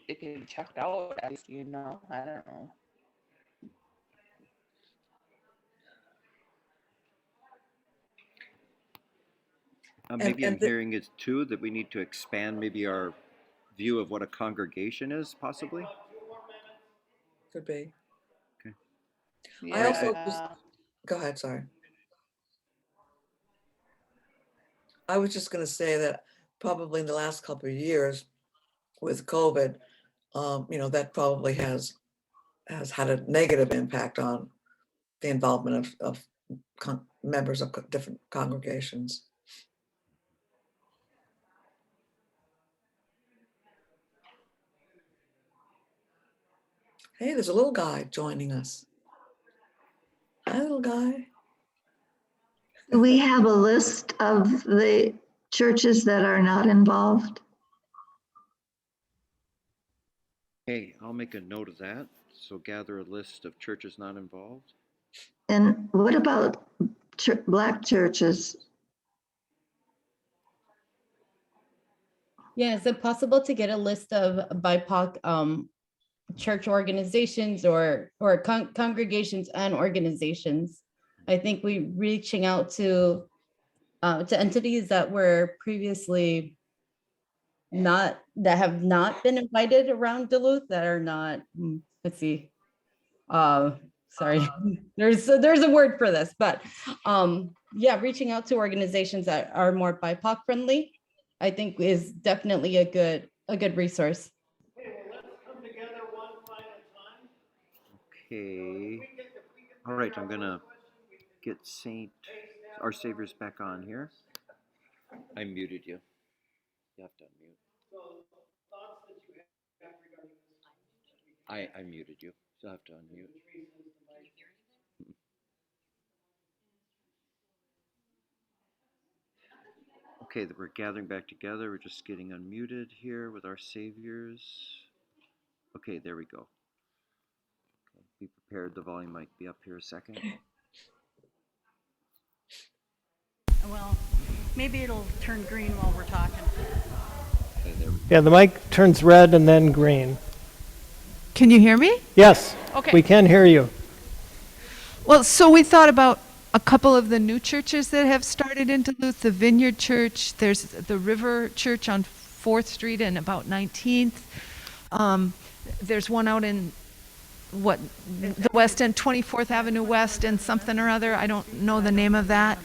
it can be checked out as you know. I don't know. Maybe I'm hearing it too, that we need to expand maybe our view of what a congregation is, possibly? Could be. Okay. I also Yeah. go ahead, sorry. I was just gonna say that probably in the last couple of years with COVID, you know, that probably has had a negative impact on the involvement of members of different congregations. Hey, there's a little guy joining us. Hi, little guy. Do we have a list of the churches that are not involved? Okay, I'll make a note of that. So gather a list of churches not involved. And what about black churches? Yeah, is it possible to get a list of BIPOC church organizations or congregations and organizations? I think we reaching out to entities that were previously that have not been invited around Duluth, that are not, let's see, sorry, there's a word for this, but yeah, reaching out to organizations that are more BIPOC friendly, I think is definitely a good resource. Okay. All right, I'm gonna get Our Savior's back on here. I muted you. You have to unmute. I muted you. You'll have to unmute. Okay, we're gathering back together. We're just getting unmuted here with Our Saviors. Okay, there we go. Okay, be prepared. The volume might be up here a second. Well, maybe it'll turn green while we're talking. Okay, there we go. Yeah, the mic turns red and then green. Can you hear me? Yes, Okay. we can hear you. Well, so we thought about a couple of the new churches that have started in Duluth, the Vineyard Church, there's the River Church on 4th Street and about 19th. There's one out in the West End, 24th Avenue West and something or other. I don't know the name of that.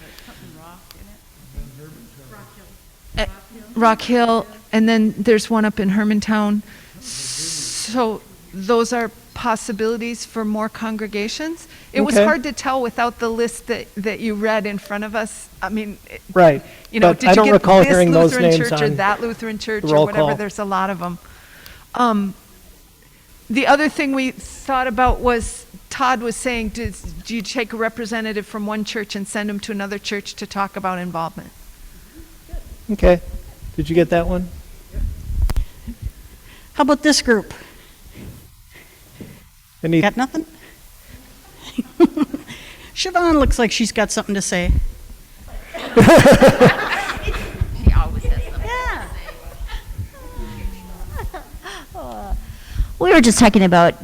Rock Hill, and then there's one up in Hermantown. So those are possibilities for more congregations. It was Okay. hard to tell without the list that you read in front of us. I mean, Right. you know, But did I you don't get recall this hearing those Lutheran names church or on that Lutheran church the or roll whatever? call. There's a lot of them. The other thing we thought about was, Todd was saying, do you take a representative from one church and send them to another church to talk about involvement? Okay. Did you get that one? How about this group? Any? Got nothing? Siobhan looks like she's got something to say. She always has something Yeah. We were just talking about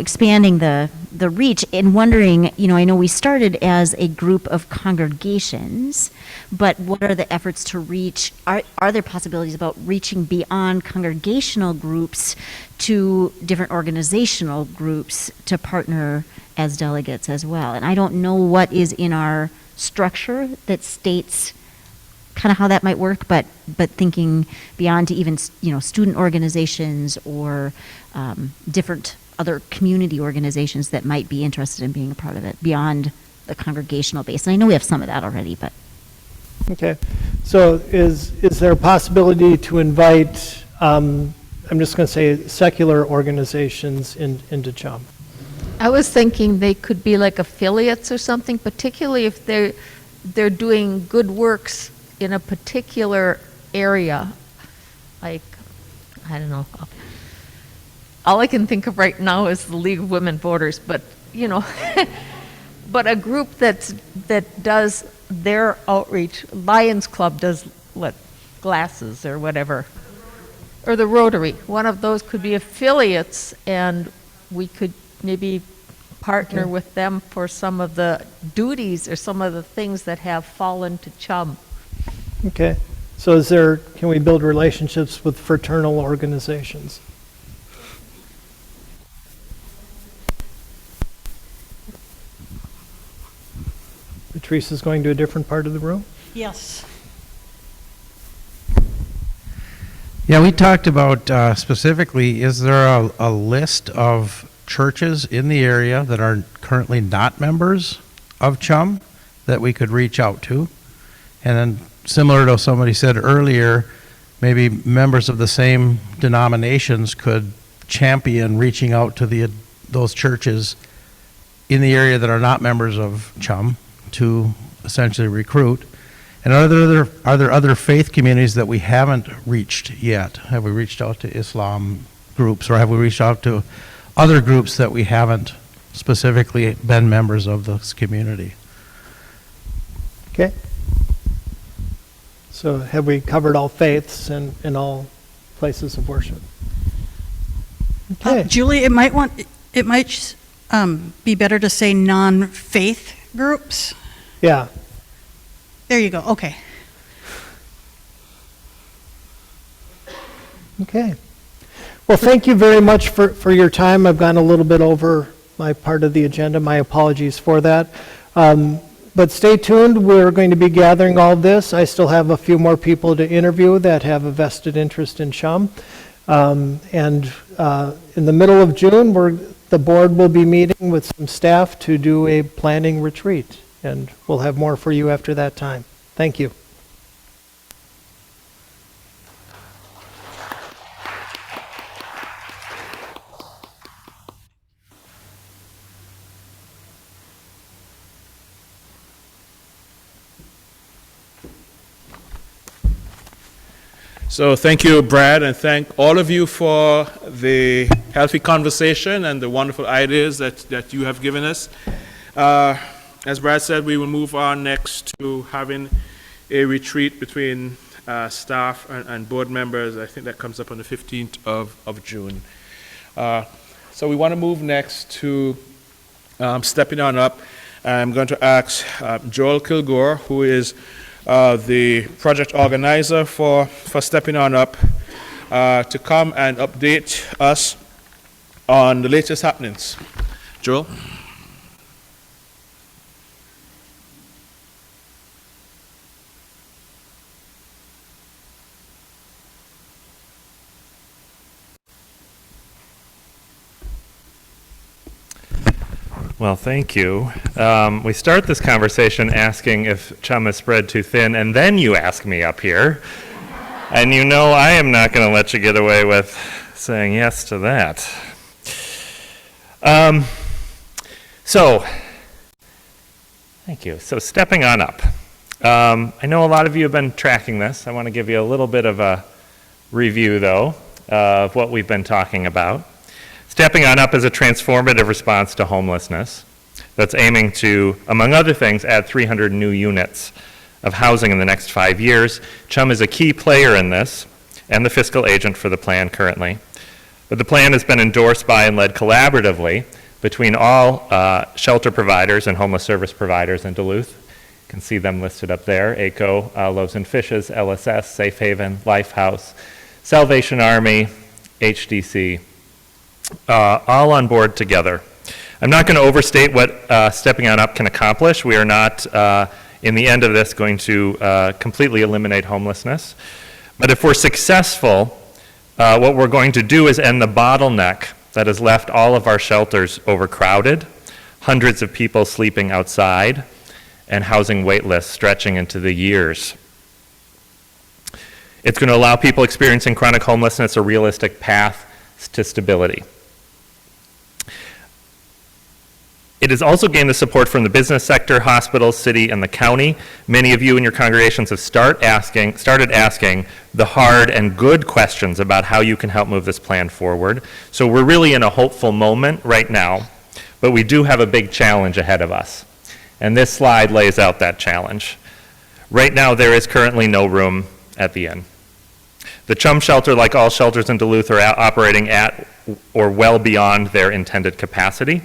expanding the reach and wondering, I know we started as a group of congregations, but what are the efforts to reach? Are there possibilities about reaching beyond congregational groups to different organizational groups to partner as delegates as well? And I don't know what is in our structure that states kind of how that might work, but thinking beyond to even student organizations or different other community organizations that might be interested in being a part of it beyond the congregational base. And I know we have some of that already, but Okay, so is there a possibility to invite, I'm just going to say secular organizations into Chum? I was thinking they could be like affiliates or something, particularly if they're doing good works in a particular area. Like, I don't know. All I can think of right now is the League of Women Voters, but but a group that does their outreach. Lions Club does glasses or whatever, or the Rotary. One of those could be affiliates, and we could maybe partner with them for some of the duties or some of the things that have fallen to Chum. Okay, so can we build relationships with fraternal organizations? Patrice is going to a different part of the room? Yes. Yeah, we talked about specifically, is there a list of churches in the area that are currently not members of Chum that we could reach out to? And then similar to what somebody said earlier, maybe members of the same denominations could champion reaching out to those churches in the area that are not members of Chum to essentially recruit. And are there other faith communities that we haven't reached yet? Have we reached out to Islam groups, or have we reached out to other groups that we haven't specifically been members of this community? Okay. So have we covered all faiths and all places of worship? Okay. Julie, it might be better to say non-faith groups. Yeah. There you go. Okay. Okay. Well, thank you very much for your time. I've gone a little bit over my part of the agenda. My apologies for that. But stay tuned. We're going to be gathering all this. I still have a few more people to interview that have a vested interest in Chum. And in the middle of June, the board will be meeting with some staff to do a planning retreat. And we'll have more for you after that time. Thank you. So thank you, Brad, and thank all of you for the healthy conversation and the wonderful ideas that you have given us. As Brad said, we will move on next to having a retreat between staff and board members. I think that comes up on the 15th of June. So we want to move next to stepping on up. I'm going to ask Joel Kilgore, who is the project organizer for Stepping On Up, to come and update us on the latest happenings. Joel? Well, thank you. We start this conversation asking if Chum is spread too thin, and then you ask me up here. And you know I am not going to let you get away with saying yes to that. So, thank you. So, stepping on up. I know a lot of you have been tracking this. I want to give you a little bit of a review, though, of what we've been talking about. Stepping On Up is a transformative response to homelessness that's aiming to, among other things, add 300 new units of housing in the next 5 years. Chum is a key player in this and the fiscal agent for the plan currently. But the plan has been endorsed by and led collaboratively between all shelter providers and homeless service providers in Duluth. You can see them listed up there: ACO, Loaves and Fishes, LSS, Safe Haven, Lifehouse, Salvation Army, HDC, all on board together. I'm not going to overstate what Stepping On Up can accomplish. We are not, in the end of this, going to completely eliminate homelessness. But if we're successful, what we're going to do is end the bottleneck that has left all of our shelters overcrowded, hundreds of people sleeping outside, and housing wait lists stretching into the years. It's going to allow people experiencing chronic homelessness a realistic path to stability. It has also gained the support from the business sector, hospitals, city, and the county. Many of you in your congregations have started asking the hard and good questions about how you can help move this plan forward. So we're really in a hopeful moment right now, but we do have a big challenge ahead of us. And this slide lays out that challenge. Right now, there is currently no room at the inn. The Chum shelter, like all shelters in Duluth, are operating at or well beyond their intended capacity.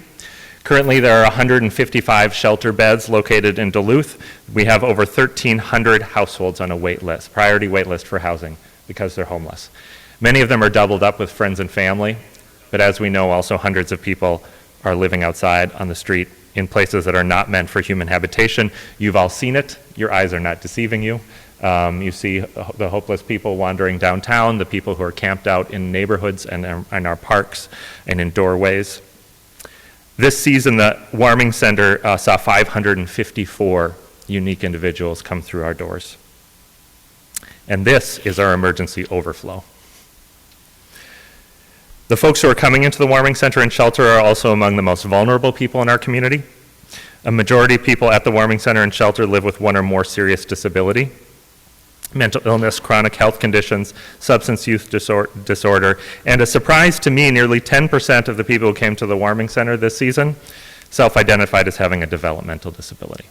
Currently, there are 155 shelter beds located in Duluth. We have over 1,300 households on a wait list, priority wait list for housing, because they're homeless. Many of them are doubled up with friends and family, but as we know, also hundreds of people are living outside on the street in places that are not meant for human habitation. You've all seen it. Your eyes are not deceiving you. You see the hopeless people wandering downtown, the people who are camped out in neighborhoods and in our parks and in doorways. This season, the Warming Center saw 554 unique individuals come through our doors. And this is our emergency overflow. The folks who are coming into the Warming Center and shelter are also among the most vulnerable people in our community. A majority of people at the Warming Center and shelter live with one or more serious disability, mental illness, chronic health conditions, substance use disorder, and a surprise to me, nearly 10% of the people who came to the Warming Center this season self-identified as having a developmental disability.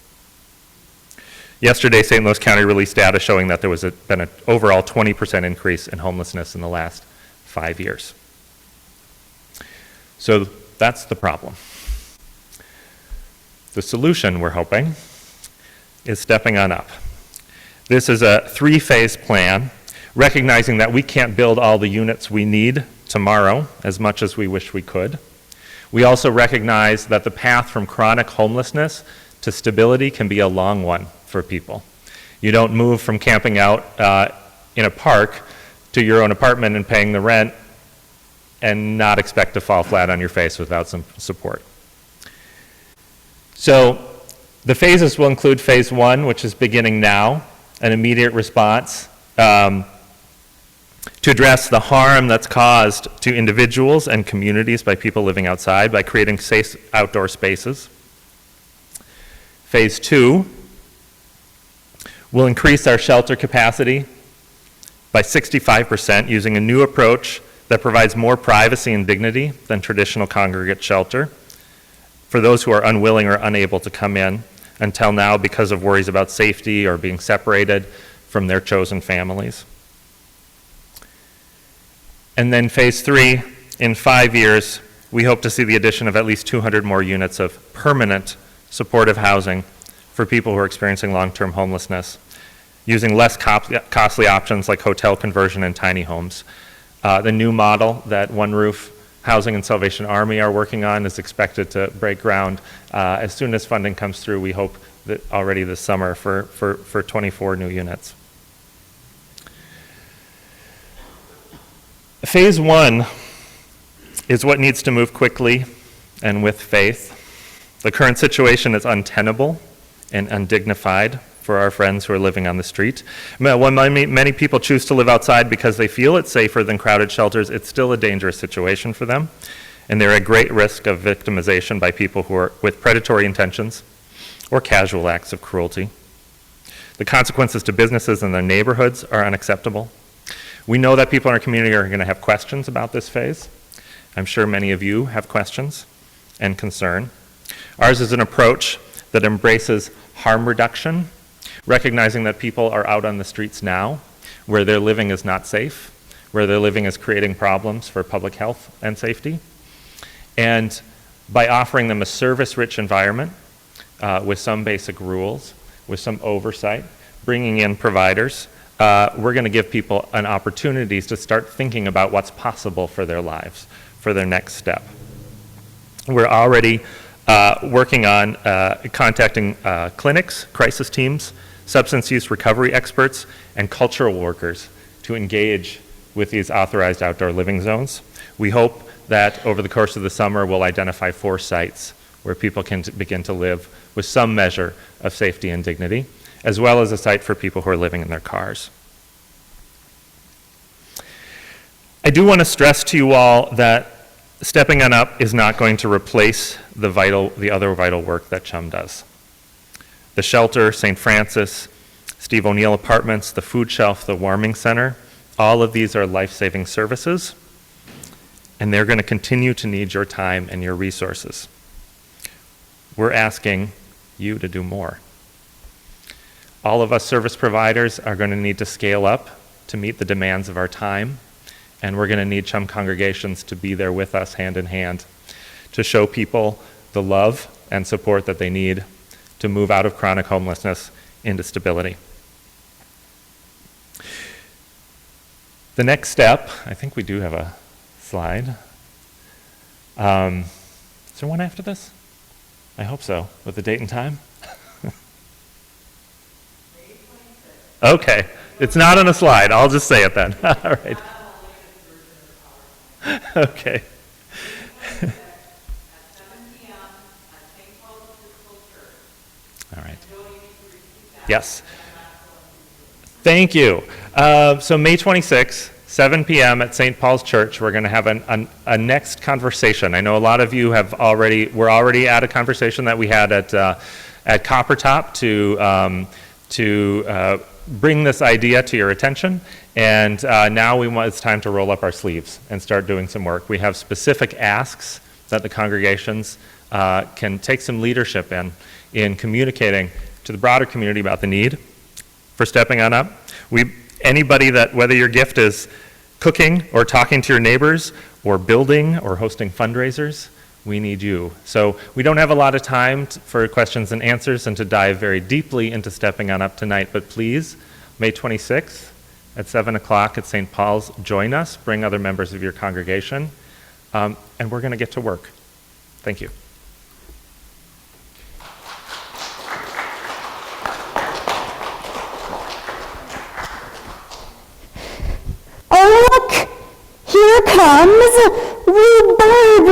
Yesterday, St. Louis County released data showing that there was been an overall 20% increase in homelessness in the last 5 years. So that's the problem. The solution, we're hoping, is stepping on up. This is a 3-phase plan, recognizing that we can't build all the units we need tomorrow as much as we wish we could. We also recognize that the path from chronic homelessness to stability can be a long one for people. You don't move from camping out in a park to your own apartment and paying the rent and not expect to fall flat on your face without some support. So the phases will include phase 1, which is beginning now, an immediate response to address the harm that's caused to individuals and communities by people living outside by creating safe outdoor spaces. Phase 2 will increase our shelter capacity by 65% using a new approach that provides more privacy and dignity than traditional congregate shelter for those who are unwilling or unable to come in until now because of worries about safety or being separated from their chosen families. And then phase 3, in 5 years, we hope to see the addition of at least 200 more units of permanent supportive housing for people who are experiencing long-term homelessness, using less costly options like hotel conversion and tiny homes. The new model that One Roof Housing and Salvation Army are working on is expected to break ground as soon as funding comes through. We hope that already this summer for 24 new units. Phase 1 is what needs to move quickly and with faith. The current situation is untenable and undignified for our friends who are living on the street. When many people choose to live outside because they feel it's safer than crowded shelters, it's still a dangerous situation for them, and they're at great risk of victimization by people who are with predatory intentions or casual acts of cruelty. The consequences to businesses and their neighborhoods are unacceptable. We know that people in our community are going to have questions about this phase. I'm sure many of you have questions and concern. Ours is an approach that embraces harm reduction, recognizing that people are out on the streets now, where their living is not safe, where their living is creating problems for public health and safety. And by offering them a service-rich environment with some basic rules, with some oversight, bringing in providers, we're going to give people an opportunity to start thinking about what's possible for their lives, for their next step. We're already working on contacting clinics, crisis teams, substance use recovery experts, and cultural workers to engage with these authorized outdoor living zones. We hope that over the course of the summer we'll identify 4 sites where people can begin to live with some measure of safety and dignity, as well as a site for people who are living in their cars. I do want to stress to you all that Stepping On Up is not going to replace the other vital work that Chum does. The shelter, St. Francis, Steve O'Neill Apartments, the food shelf, the warming center, all of these are life-saving services, and they're going to continue to need your time and your resources. We're asking you to do more. All of us service providers are going to need to scale up to meet the demands of our time, and we're going to need Chum congregations to be there with us hand in hand to show people the love and support that they need to move out of chronic homelessness into stability. The next step, I think we do have a slide. Is there one after this? I hope so, with the date and time. Okay, it's not on a slide. I'll just say it then. All right. Okay. All right. Yes. Thank you. So May 26th, 7 p.m. at St. Paul's Church, we're going to have a next conversation. I know a lot of you were already at a conversation that we had at Copper Top to bring this idea to your attention, and now it's time to roll up our sleeves and start doing some work. We have specific asks that the congregations can take some leadership in communicating to the broader community about the need for Stepping On Up. Anybody that, whether your gift is cooking or talking to your neighbors or building or hosting fundraisers, we need you. So we don't have a lot of time for questions and answers and to dive very deeply into Stepping On Up tonight, but please, May 26th at 7 o'clock at St. Paul's, join us, bring other members of your congregation, and we're going to get to work. Thank you. Oh, look! Here comes Rhubarb!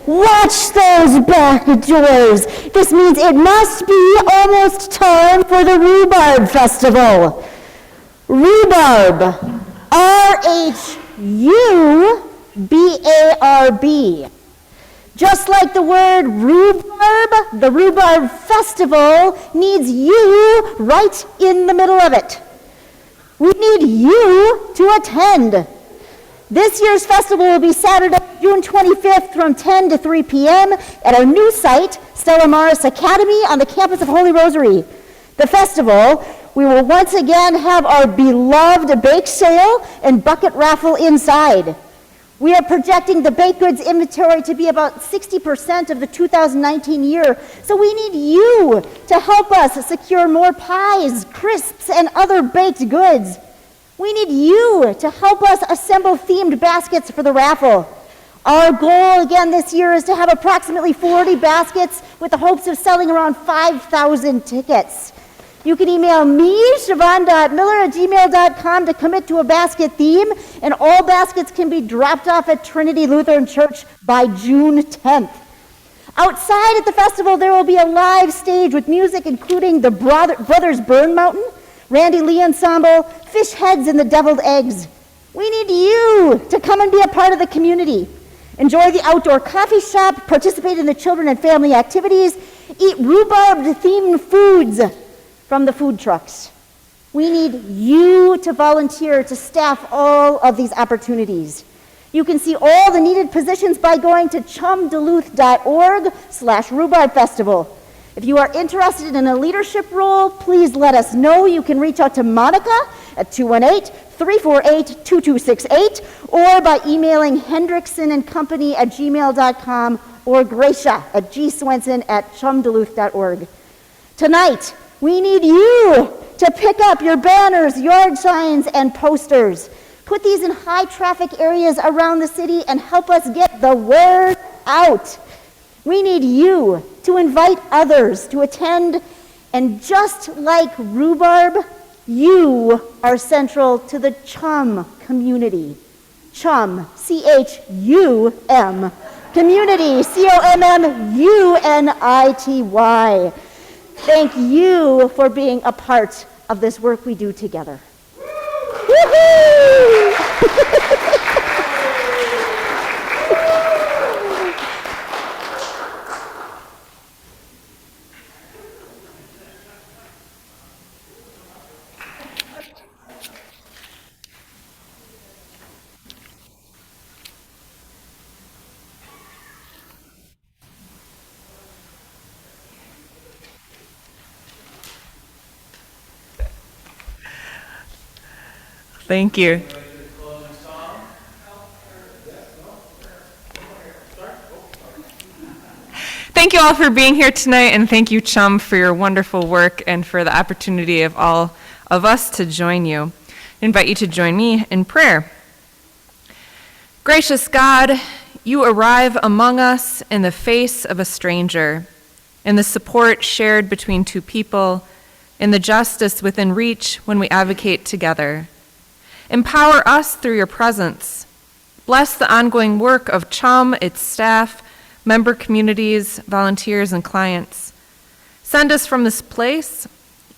Watch those back doors. This means it must be almost time for the Rhubarb Festival. Rhubarb. R-H-U-B-A-R-B. Just like the word rhubarb, the Rhubarb Festival needs you right in the middle of it. We need you to attend. This year's festival will be Saturday, June 25th from 10 to 3 p.m. at our new site, Stella Maris Academy on the campus of Holy Rosary. The festival, we will once again have our beloved bake sale and bucket raffle inside. We are projecting the baked goods inventory to be about 60% of the 2019 year, so we need you to help us secure more pies, crisps, and other baked goods. We need you to help us assemble themed baskets for the raffle. Our goal again this year is to have approximately 40 baskets with the hopes of selling around 5,000 tickets. You can email me, siobhan.miller@gmail.com, to commit to a basket theme, and all baskets can be dropped off at Trinity Lutheran Church by June 10th. Outside at the festival, there will be a live stage with music including the Brothers Burn Mountain, Randy Lee Ensemble, Fish Heads, and the Deviled Eggs. We need you to come and be a part of the community. Enjoy the outdoor coffee shop, participate in the children and family activities, eat rhubarb-themed foods from the food trucks. We need you to volunteer to staff all of these opportunities. You can see all the needed positions by going to chumduluth.org/Rhubarb Festival. If you are interested in a leadership role, please let us know. You can reach out to Monica at 218-348-2268 or by emailing hendricksonandcompany@gmail.com or Gracia at gswenson@chumduluth.org. Tonight, we need you to pick up your banners, yard signs, and posters. Put these in high-traffic areas around the city and help us get the word out. We need you to invite others to attend, and just like Rhubarb, you are central to the Chum community. Chum, C-H-U-M, community, C-O-M-M-U-N-I-T-Y. Thank you for being a part of this work we do together. Woohoo! Thank you. Thank you all for being here tonight, and thank you, Chum, for your wonderful work and for the opportunity of all of us to join you. I invite you to join me in prayer. Gracious God, you arrive among us in the face of a stranger, in the support shared between two people, in the justice within reach when we advocate together. Empower us through your presence. Bless the ongoing work of Chum, its staff, member communities, volunteers, and clients. Send us from this place,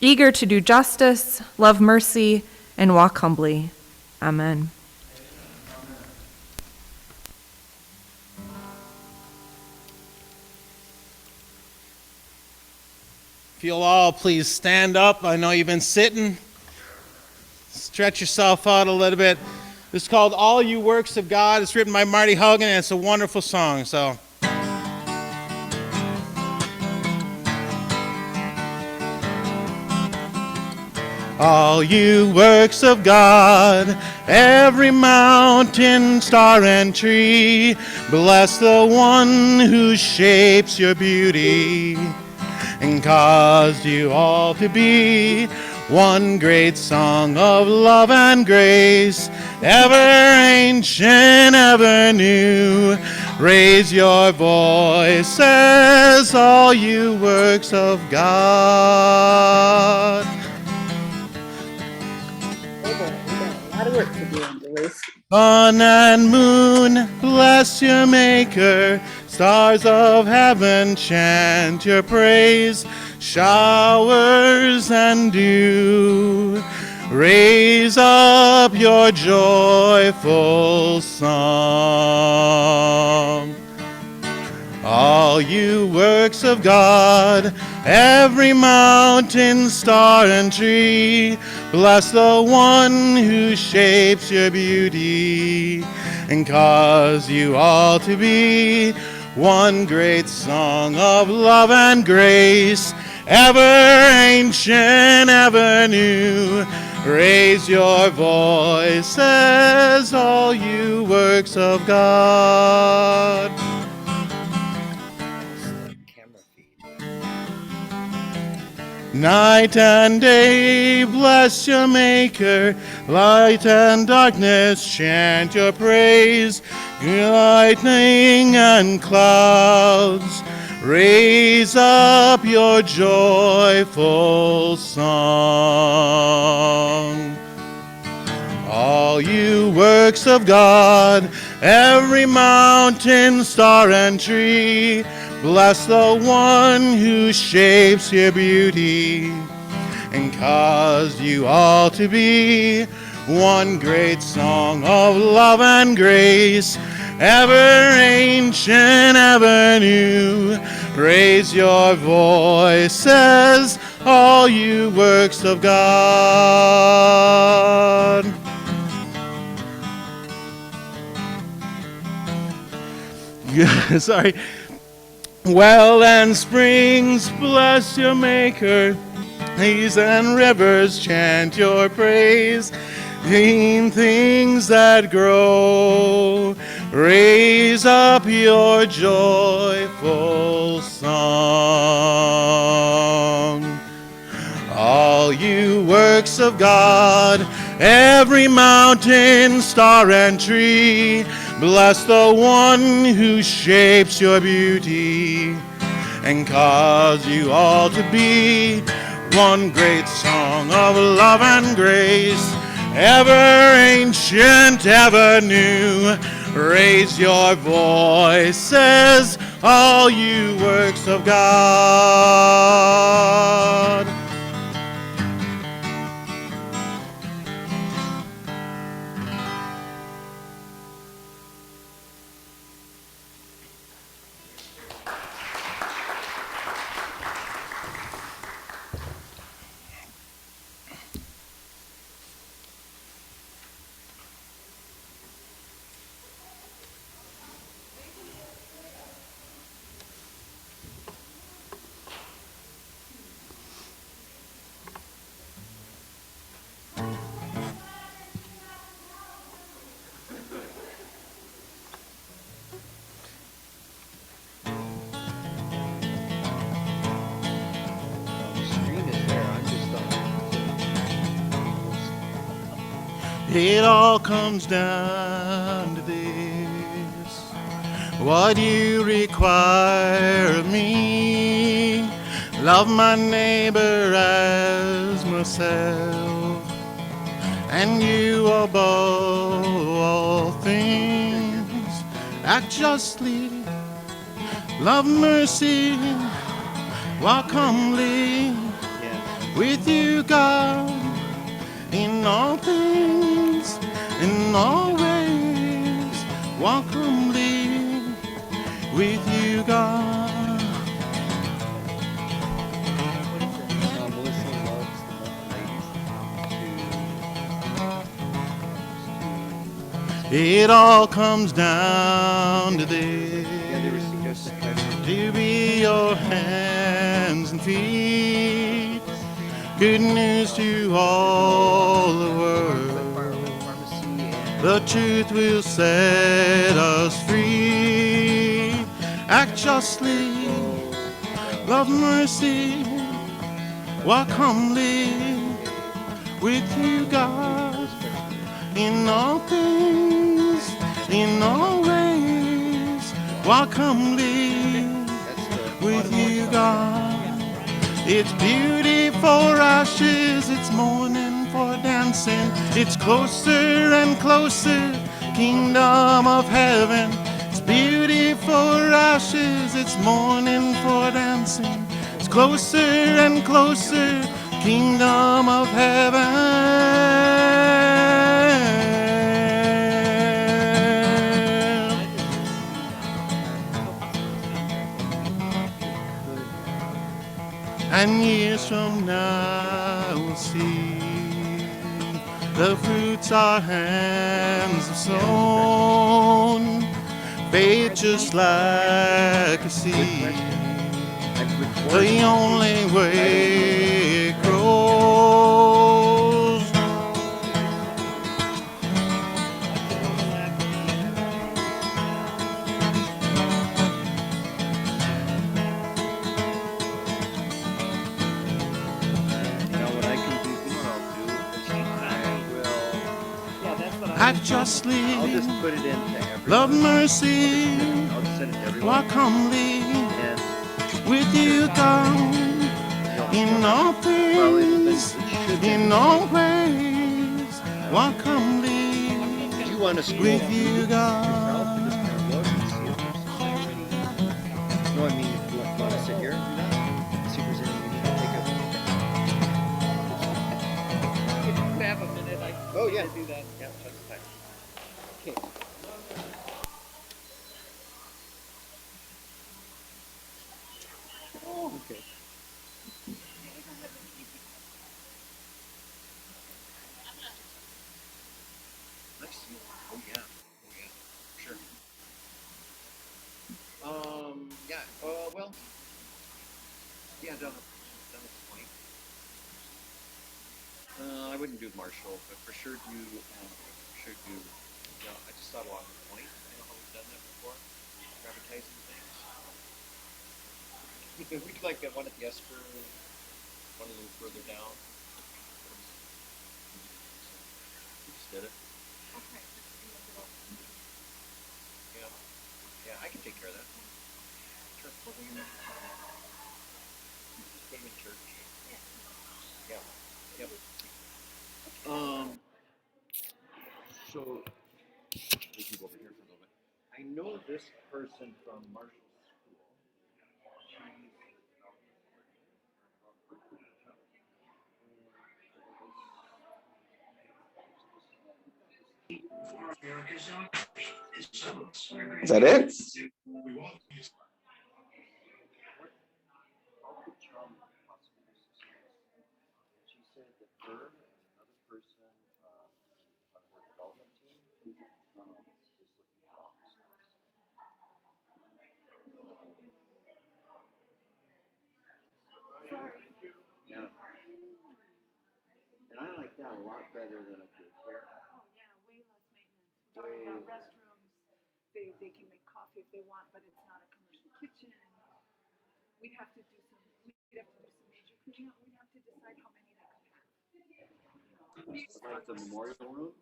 eager to do justice, love mercy, and walk humbly. Amen. If you'll all please stand up. I know you've been sitting. Stretch yourself out a little bit. It's called All You Works of God. It's written by Marty Hogan, and it's a wonderful song. So. All you works of God, every mountain, star, and tree, bless the one who shapes your beauty and caused you all to be one great song of love and grace, ever ancient, ever new. Raise your voices, all you works of God. Sun and moon, bless your Maker. Stars of heaven chant your praise. Showers and dew, raise up your joyful song. All you works of God, every mountain, star, and tree, bless the one who shapes your beauty and cause you all to be one great song of love and grace, ever ancient, ever new. Raise your voices, all you works of God. Night and day, bless your Maker. Light and darkness, chant your praise. Lightning and clouds, raise up your joyful song. All you works of God, every mountain, star, and tree, bless the one who shapes your beauty and caused you all to be one great song of love and grace, ever ancient, ever new. Raise your voices, all you works of God. Sorry. Well and springs bless your Maker. Seas and rivers chant your praise. Green things that grow, raise up your joyful song. All you works of God, every mountain, star, and tree, bless the one who shapes your beauty and cause you all to be one great song of love and grace, ever ancient, ever new. Raise your voices, all you works of God. It all comes down to this: what you require of me. Love my neighbor as myself, and you above all things. Act justly, love mercy, walk humbly with you, God, in all things, in all ways. Walk humbly with you, God. It all comes down to this: to be your hands and feet, good news to all the world. The truth will set us free. Act justly, love mercy, walk humbly with you, God, in all things, in all ways. Walk humbly with you, God. It's beauty for ashes, it's mourning for dancing. It's closer and closer, kingdom of heaven. It's beauty for ashes, it's mourning for dancing. It's closer and closer, kingdom of heaven. And years from now we'll see the fruits our hands have sown. Faith just like a seed, the only way it grows. Act justly, I'll just put it into every. love mercy, I'll just send it to everyone. walk humbly And with you, God, in all things, in all ways. Walk humbly you want to with you, God. No, I mean, if you want to sit here, see if there's anything you need to take up. If you have a minute, I Oh, yeah. can do that. Yeah, that's fine. Okay. Oh, okay. Nice. Oh, yeah. Oh, yeah. Sure. Yeah, down the point. I wouldn't do Marshall, but for sure do, I just thought along the point. You know how we've done that before? For advertising things. We could like one at the Esper, one a little further down. We just did it. Okay. Yeah. Yeah, I can take care of that. Sure. Put them in church. Yeah. Yep. So we can go over here for a little bit. I know this person from Marshall School. Is that it? How could Chum possibly use this? She said that her and another person on her development team is looking for office space. Yeah. And I like that a lot better than a daycare. Oh, yeah, way less maintenance. Talking about restrooms, they can make coffee if they want, but it's not a commercial kitchen. We'd have to do some major cleaning up. We'd have to decide how many they could have. Like the memorial room.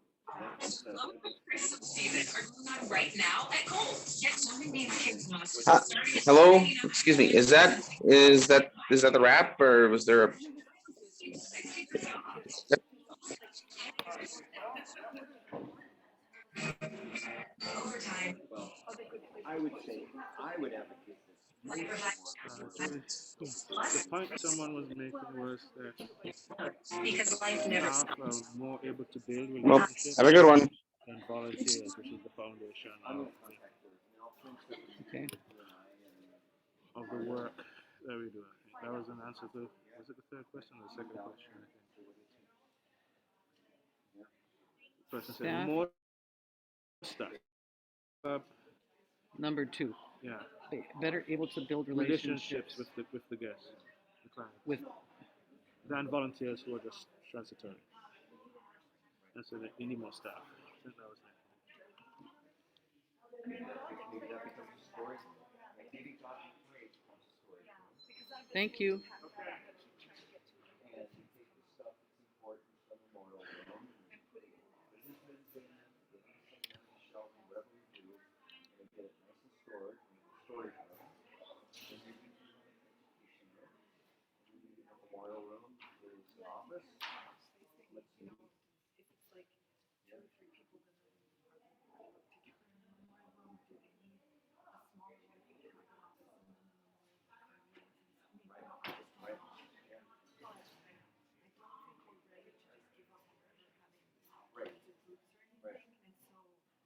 Hello, excuse me. Is that the wrap, or was there a? Well, I would say I would advocate this. The point someone was making was that staff are more able to build Well, relationships have a good one. than volunteers, which is the foundation of the work that we do. I think that was an answer to, was it the third question or the second question? I think. The person said Staff. more staff. Number 2. Yeah. Better able to build Relationships relationships with the guests, the clients, with than volunteers who are just transitory. And so they need more staff. I think that was it. Thank you. Memorial room is an office. Let's see. If it's like 2 or 3 people gonna work together in the memorial room, do they need a smaller room for the private office and then the memorial? I just don't know. I don't think we're ready to just give up on ever having larger groups or anything. And so,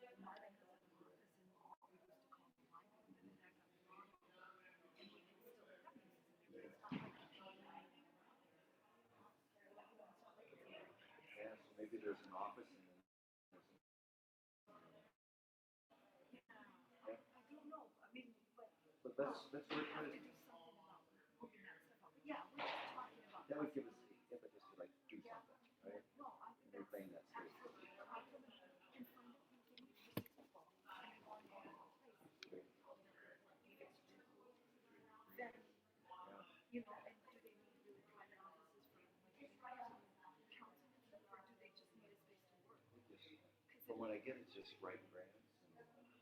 and Martin has an office in what we used to call the library, and then that got remodeled. And we can still have meetings in there. It's not like a Yeah, so maybe there's an office and then I don't know. I mean, but that's where it is. Yeah, we're just talking about. That would give us the impetus to like do something, right? And they're playing that space. You know, and do they need really private offices for like council, or do they just need a space to work? From what I get, it's just writing grants.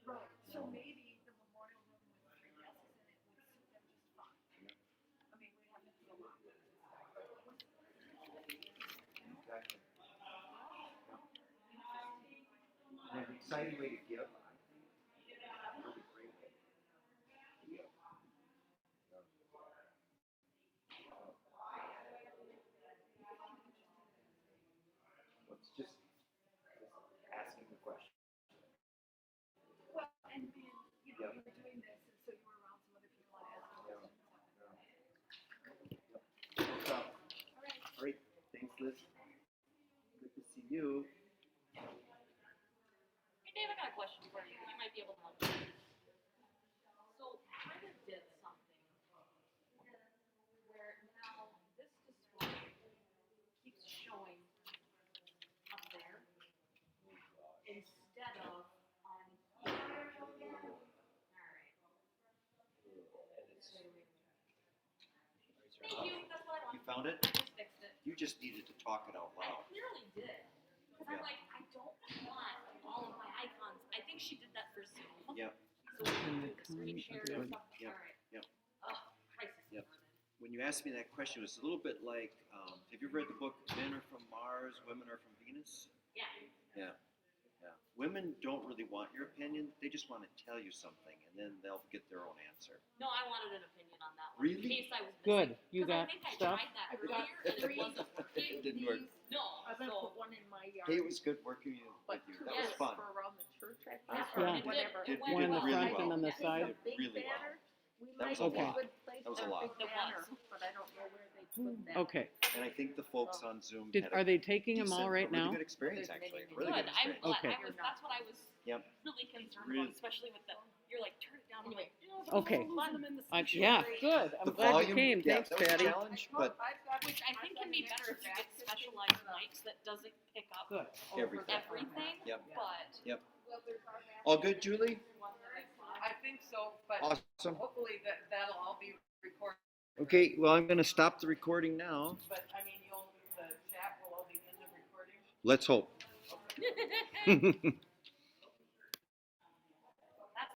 Right, so maybe the memorial room with 3 desks in it would suit them just fine. I mean, we have to do a lot. Exactly. And an exciting way to give. Really great way to give. Let's just asking the question. Well, and being, you know, you were doing this, and so you were around some other people and asked questions. All right. Thanks, Liz. Good to see you. Hey, Dave, I got a question for you. You might be able to help. So, Brenda did something Thank you, that's what I want. You found it? I just fixed it. You just needed to talk it out I loud. clearly did. Because I'm like, I don't want all of my icons. I think she did that for Zoom. Yep. So we can do the screen share and stuff. Yep. All right. Yep. Oh, crisis Yep. averted. When you asked me that question, it was a little bit like, have you read the book Men Are From Mars, Women Are From Venus? Yeah. Yeah. Yeah. Women don't really want your opinion. They just want to tell you something, and then they'll get their own answer. No, I wanted an opinion on that one. Really? In case I was Good. missing. You 'Cause I got think I stuff? tried that I've earlier got and it three wasn't working. It didn't work. No, I'm gonna so. put one in my yard. Hey, it was good working with But you. two That was is fun. for around the church, I Yeah, think, or it did. whatever. It went One in the well. front and on the It's a side. big Really well. banner. We That might was a be lot. good place That was for a lot. big It banner, was. but I don't know where they put that. Okay. And I think the folks on Zoom Did, had are they taking them all decent- right a really now? good experience, There's actually. many, Really Good, good I'm experience. glad. Okay. That's what I was Yep. really concerned Really. about, especially with the, you're like, turn it down. I'm like, Okay. losing them in the Yeah, sanctuary. good. I'm The glad volume, you came. yeah, Thanks, that was a Patty. challenge, but Which I think can be better if you get specialized mics that doesn't pick up Good. everything. everything, Yep. but. Yep. All good, Julie? I think so, but Awesome. hopefully that'll all be recorded, Okay, well, I'm going to stop the recording now. but I mean, the chat will all be in the recording. Let's hope.